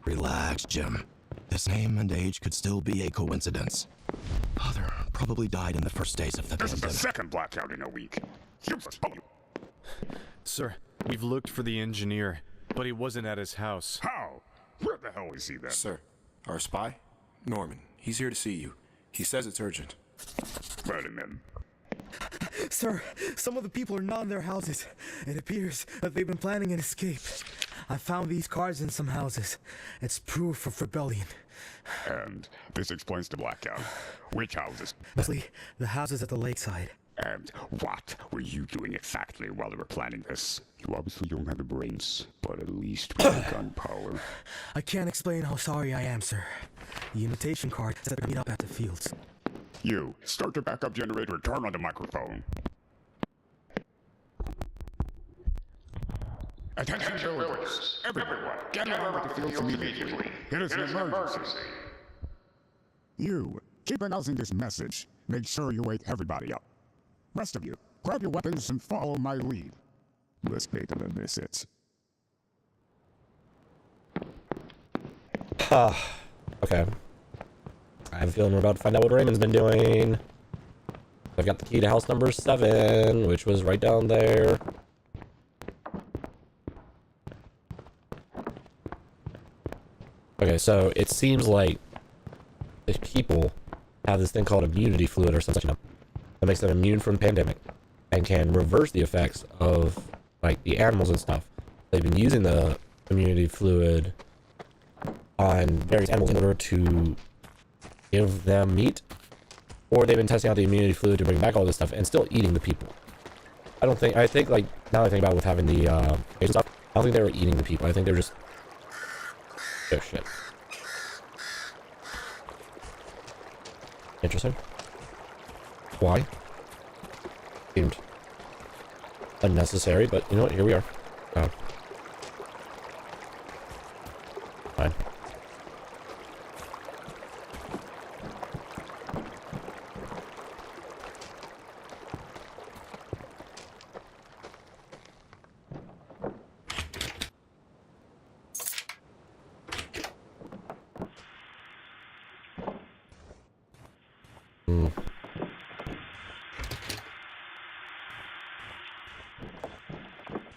Relax, Jim. This name and age could still be a coincidence. Father probably died in the first days of the This is pandemic. the second blackout in a week. Sir, we've looked for the engineer, but he wasn't at his house. How? Where the hell is he then? Sir, our spy? Norman, he's here to see you. He says it's urgent. Let him in. Sir, some of the people are not in their houses. It appears that they've been planning an escape. I found these cards in some houses. It's proof of rebellion. And this explains the blackout. Which houses? Mostly the houses at the lakeside. And what were you doing exactly while they were planning this? You obviously don't have the brains, but at least we have gunpowder. I can't explain how sorry I am, sir. The invitation card said to meet up at the fields. You, start the backup generator and turn on the microphone. Attention villagers! Everyone, get out of the fields immediately. It is an emergency. You, keep announcing this message. Make sure you wake everybody up. Rest of you, grab your weapons and follow my lead. Let's pay to the visits. Okay. I have a feeling we're about to find out what Raymond's been doing. I've got the key to house number 7, which was right down there. Okay, so it seems like the people have this thing called immunity fluid or something that makes them immune from the pandemic and can reverse the effects of, like, the animals and stuff. They've been using the immunity fluid on various animals in order to give them meat, or they've been testing out the immunity fluid to bring back all this stuff and still eating the people. I think like, now I think about with having the stuff, I don't think they were eating the people. I think they were just, oh shit. Interesting. Why? Seemed unnecessary, but you know what, here we are. Fine.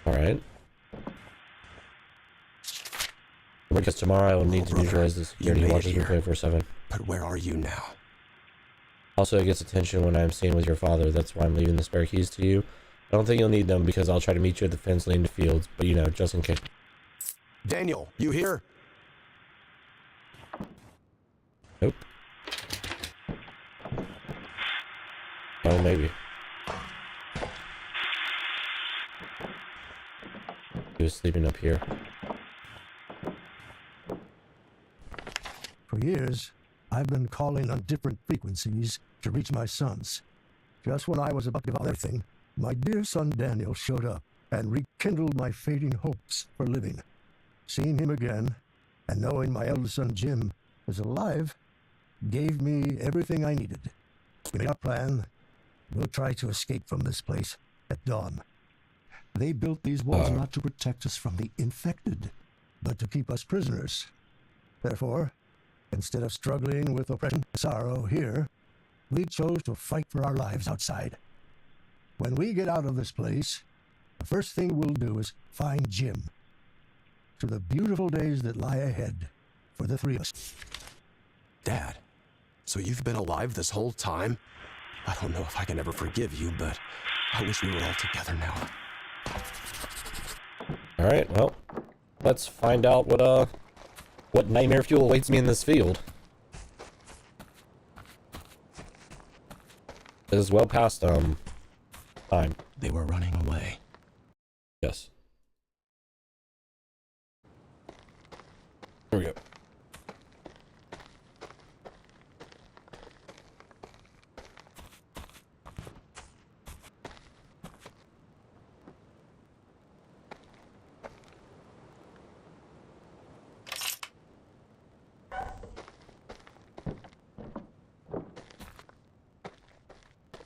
Alright. Because tomorrow I will need to neutralize the security watches me 24/7. But where are you now? Also, it gets attention when I'm seen with your father. That's why I'm leaving the spare keys to you. I don't think you'll need them because I'll try to meet you at the fence leading to fields, but you know, just in case. Daniel, you here? Nope. Oh, maybe. He was sleeping up here. For years, I've been calling on different frequencies to reach my sons. Just when I was about to give up everything, my dear son Daniel showed up and rekindled my fading hopes for living. Seeing him again, and knowing my eldest son Jim is alive, gave me everything I needed. We made our plan. We'll try to escape from this place at dawn. They built these walls not to protect us from the infected, but to keep us prisoners. Therefore, instead of struggling with oppression and sorrow here, we chose to fight for our lives outside. When we get out of this place, the first thing we'll do is find Jim. To the beautiful days that lie ahead for the three of us. Dad, so you've been alive this whole time? I don't know if I can ever forgive you, but I wish we were all together now. Alright, well, let's find out what nightmare fuel awaits me in this field. This is well past, time. They were running away. Yes. Here we go.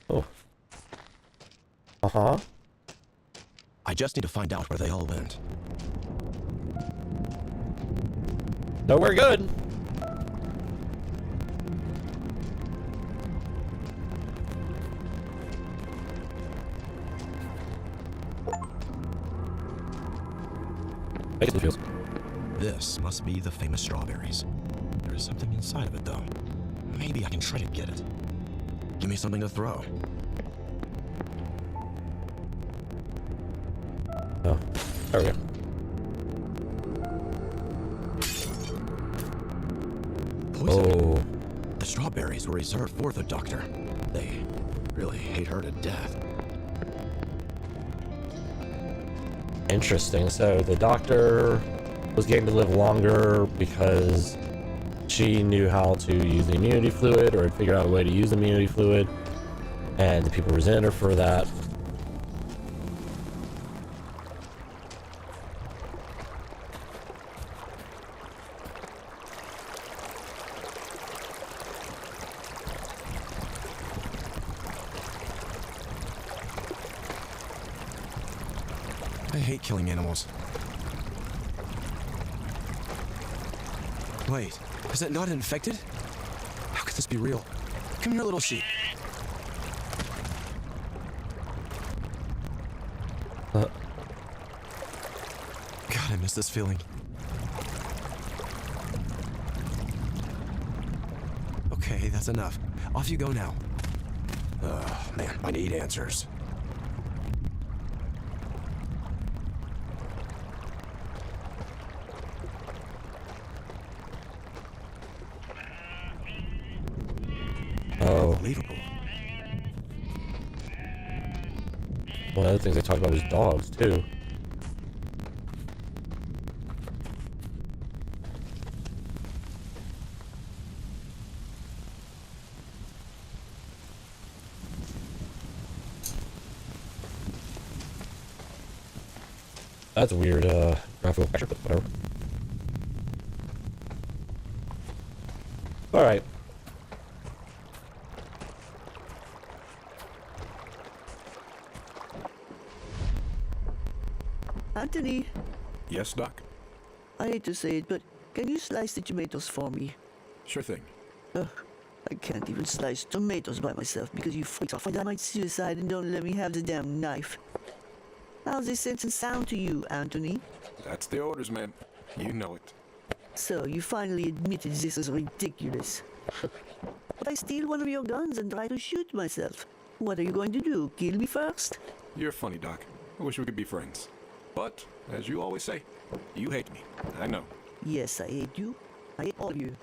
Oh. Uh-huh. I just need to find out where they all went. No, we're good. Basically feels. This must be the famous strawberries. There is something inside of it, though. Maybe I can try to get it. Give me something to throw. Oh, there we go. Poison. Oh. The strawberries were reserved for the doctor. They really hate her to death. Interesting. So the doctor was getting to live longer because she knew how to use the immunity fluid, or had figured out a way to use the immunity fluid, and the people resented her for that. I hate killing animals. Wait, is that not infected? How could this be real? Come here, little sheep. God, I miss this feeling. Okay, that's enough. Off you go now. Man, I need answers. Unbelievable. One of the things they talked about was dogs, too. That's a weird, graphical picture, but whatever. Alright. Anthony, Yes, Doc? I hate to say it, but can you slice the tomatoes for me? Sure thing. Ugh, I can't even slice tomatoes by myself because you freaks off. I might suicide and don't let me have the damn knife. How's this sense and sound to you, Anthony? That's the orders, man. You know it. So, you finally admitted this is ridiculous. But I steal one of your guns and try to shoot myself. What are you going to do? Kill me first? You're funny, Doc. I wish we could be friends. But, as you always say, you hate me. I know. Yes, I hate you. I hate all of you.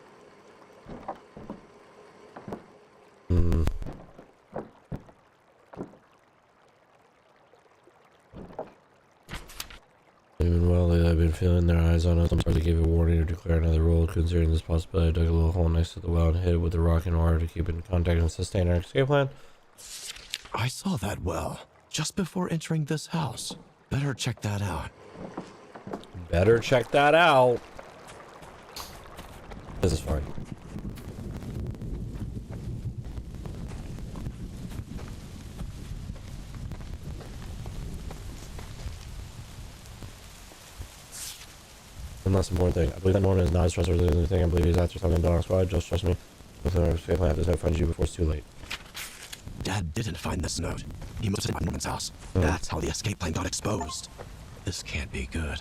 Even well, I've been feeling their eyes on us. I'm sorry to give a warning or declare another rule. Considering this possibility, I dug a little hole next to the well and hit it with a rock in order to keep in contact and sustain our escape plan. I saw that well just before entering this house. Better check that out. Better check that out. This is fine. One last important thing. I believe that Norman is not as trustworthy as anything. I believe he's after something in the squad. Just trust me. With our escape plan, there's no find you before it's too late. Dad didn't find this note. He must have been at Norman's house. That's how the escape plan got exposed. This can't be good.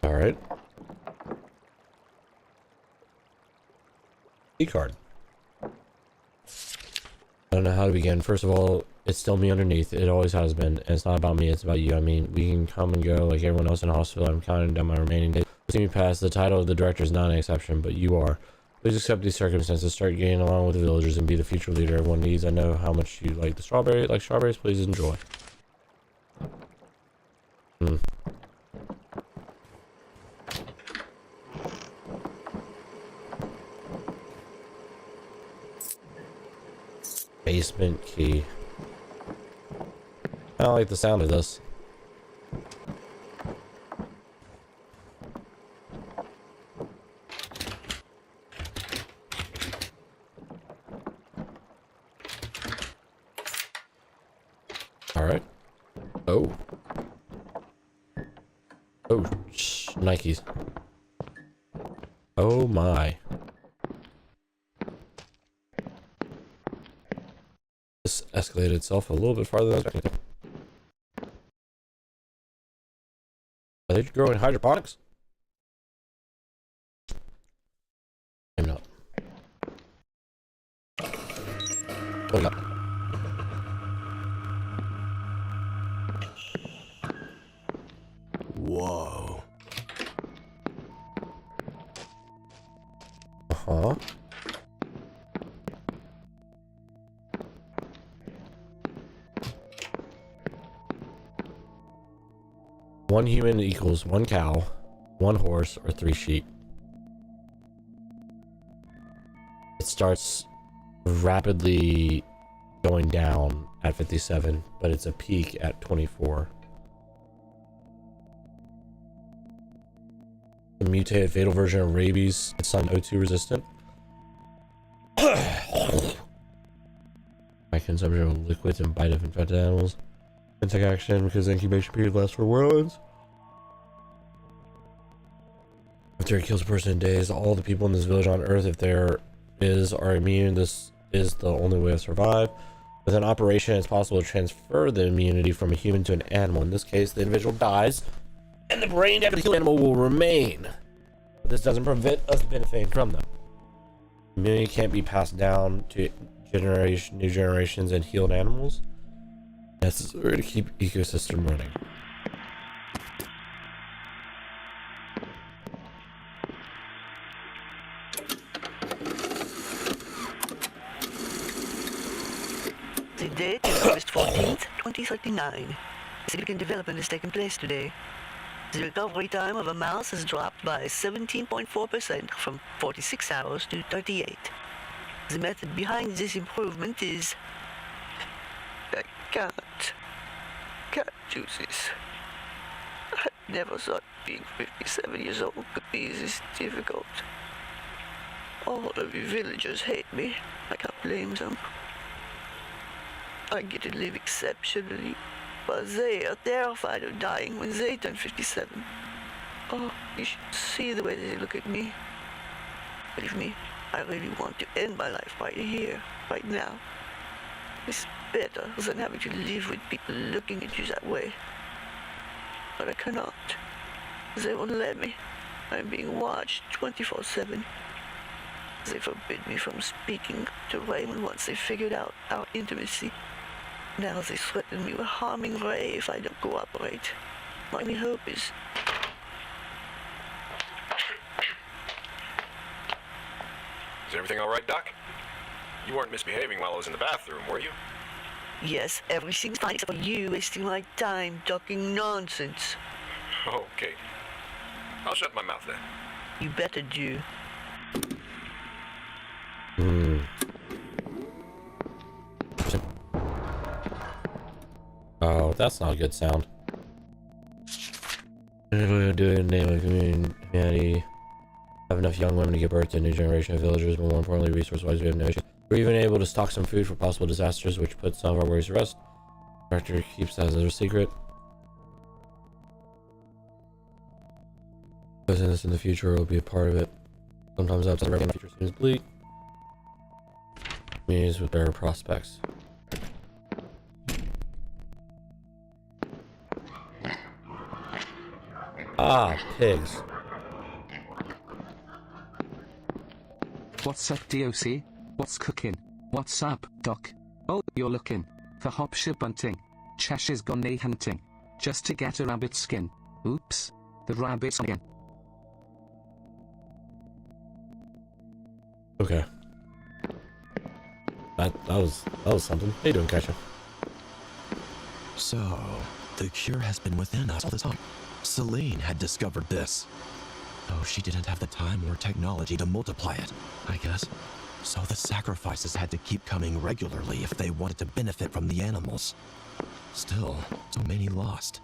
Alright. Card. I don't know how to begin. First of all, it's still me underneath. It always has been. And it's not about me, it's about you. I mean, we can come and go like everyone else in the hospital. I'm counting down my remaining days. See me pass. The title of the director is not an exception, but you are. Please accept these circumstances. Start getting along with the villagers and be the future leader everyone needs. I know how much you like the strawberries. Please enjoy. Basement key. I don't like the sound of this. Alright. Oh. Oh, Nikes. Oh my. This escalated itself a little bit farther than I was expecting. Are they growing hydroponics? Maybe not. Oh, yeah. Whoa. Uh-huh. One human equals 1 cow, 1 horse, or 3 sheep. It starts rapidly going down at 57, but it's a peak at 24. The mutated fatal version of rabies. It's on O2 resistant. By consumption of liquids and bite of infected animals. Insect action because the incubation period lasts for whirlwinds. After it kills a person in days, all the people in this village on Earth, if there is, are immune. This is the only way to survive. With an operation, it's possible to transfer the immunity from a human to an animal. In this case, the individual dies, and the brain after the killed animal will remain. But this doesn't prevent us benefiting from them. Immunity can't be passed down to new generations and healed animals. Necessary to keep ecosystem running. The date is August 14th, 2039. A significant development has taken place today. The recovery time of a mouse has dropped by 17.4% from 46 hours to 38. The method behind this improvement is... I can't do this. I never thought being 57 years old could be this difficult. All of you villagers hate me. I can't blame them. I get to live exceptionally, but they are terrified of dying when they turn 57. Oh, you should see the way they look at me. Believe me, I really want to end my life right here, right now. It's better than having to live with people looking at you that way. But I cannot. They won't let me. I'm being watched 24/7. They forbid me from speaking to Raymond once they figured out our intimacy. Now they threaten me with harming Ray if I don't cooperate. My only hope is... Is everything all right, Doc? You weren't misbehaving while I was in the bathroom, were you? Yes, everything's fine except for you wasting my time talking nonsense. Okay. I'll shut my mouth then. You better do. Oh, that's not a good sound. Do it in the name of humanity. Have enough young women to give birth to a new generation of villagers, but more importantly, resource-wise, we have no issue. We're even able to stock some food for possible disasters, which puts some of our worries to rest. The director keeps that as a secret. Business in the future will be a part of it. Sometimes outside the future seems bleak. Communities with better prospects. Ah, pigs. What's up, DOC? What's cooking? What's up, Doc? Oh, you're looking for Hopshire bunting. Cheshire's gone a hunting just to get a rabbit skin. Oops, the rabbit's again. Okay. That was something. How you doing, Kesha? So, the cure has been within us all the time. Celine had discovered this. Oh, she didn't have the time or technology to multiply it, I guess. So the sacrifices had to keep coming regularly if they wanted to benefit from the animals. Still, so many lost.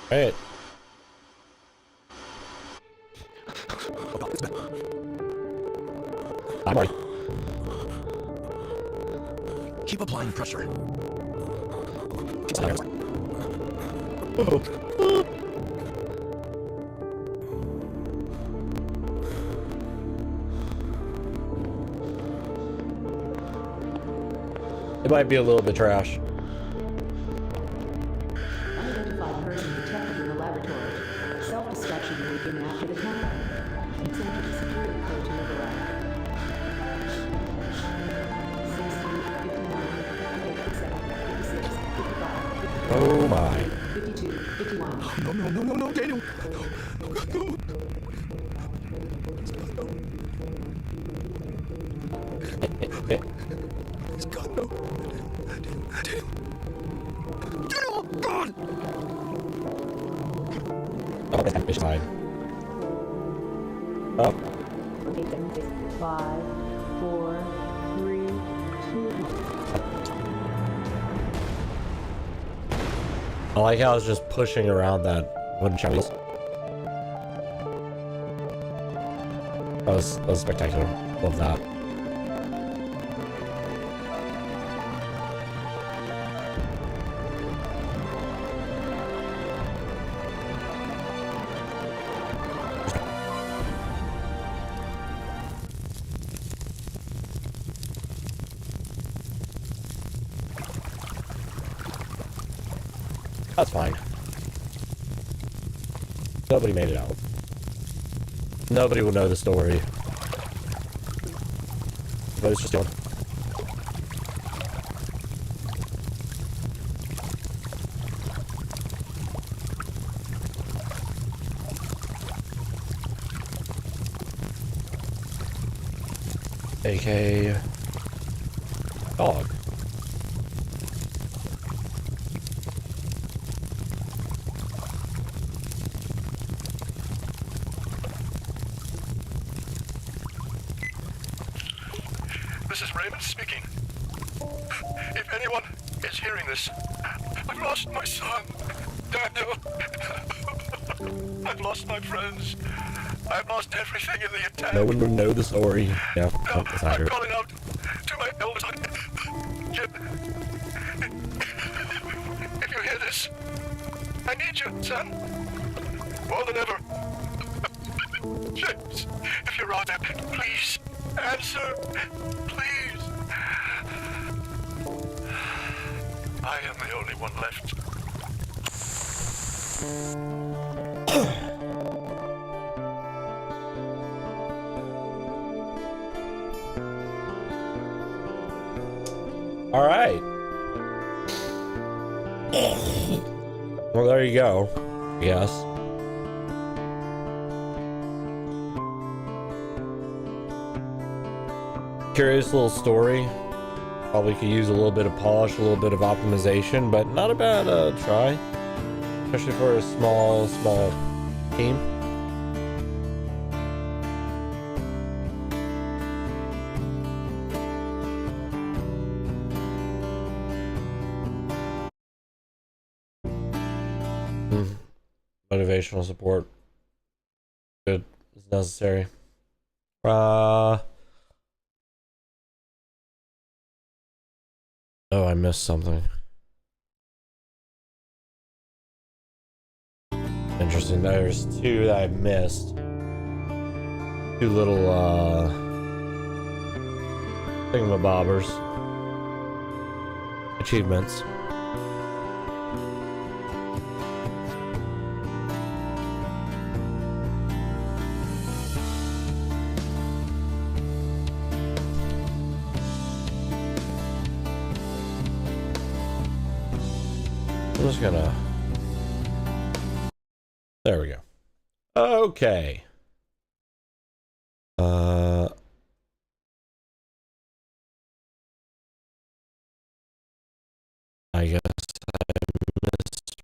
Right. I'm right. applying pressure. It might be a little bit trash. Unidentified person detected in the laboratory. Self-destruction will begin after the countdown. Consent to the security code to override. 60, 59, 58, 57, 56, 55, 54, Oh my. 52, 51. No, Daniel! Please, God, no. Daniel! God! Oh, that's fine. Oh. 5, 4, 3, 2. I like how I was just pushing around that wooden chimneys. That was spectacular. Love that. That's fine. Nobody made it out. Nobody will know the story. But it's just going. AK dog. This is Raymond speaking. If anyone is hearing this, I've lost my son, Daniel. I've lost my friends. I've lost everything in the attack. No one will know the story. Yeah, No, that's I'm accurate. calling out to my elders. Jim, if you hear this, I need you, son. More than ever. James, if you're out there, please answer. Please. I am the only one left. All right. Well, there you go. Yes. Curious little story. Probably could use a little bit of polish, a little bit of optimization, but not a bad try. Especially for a small team. Motivational support. Good. It's necessary. Oh, I missed something. Interesting. There's two that I missed. Two little thingamabobbers. Achievements. I'm just gonna... There we go. Okay. I guess I missed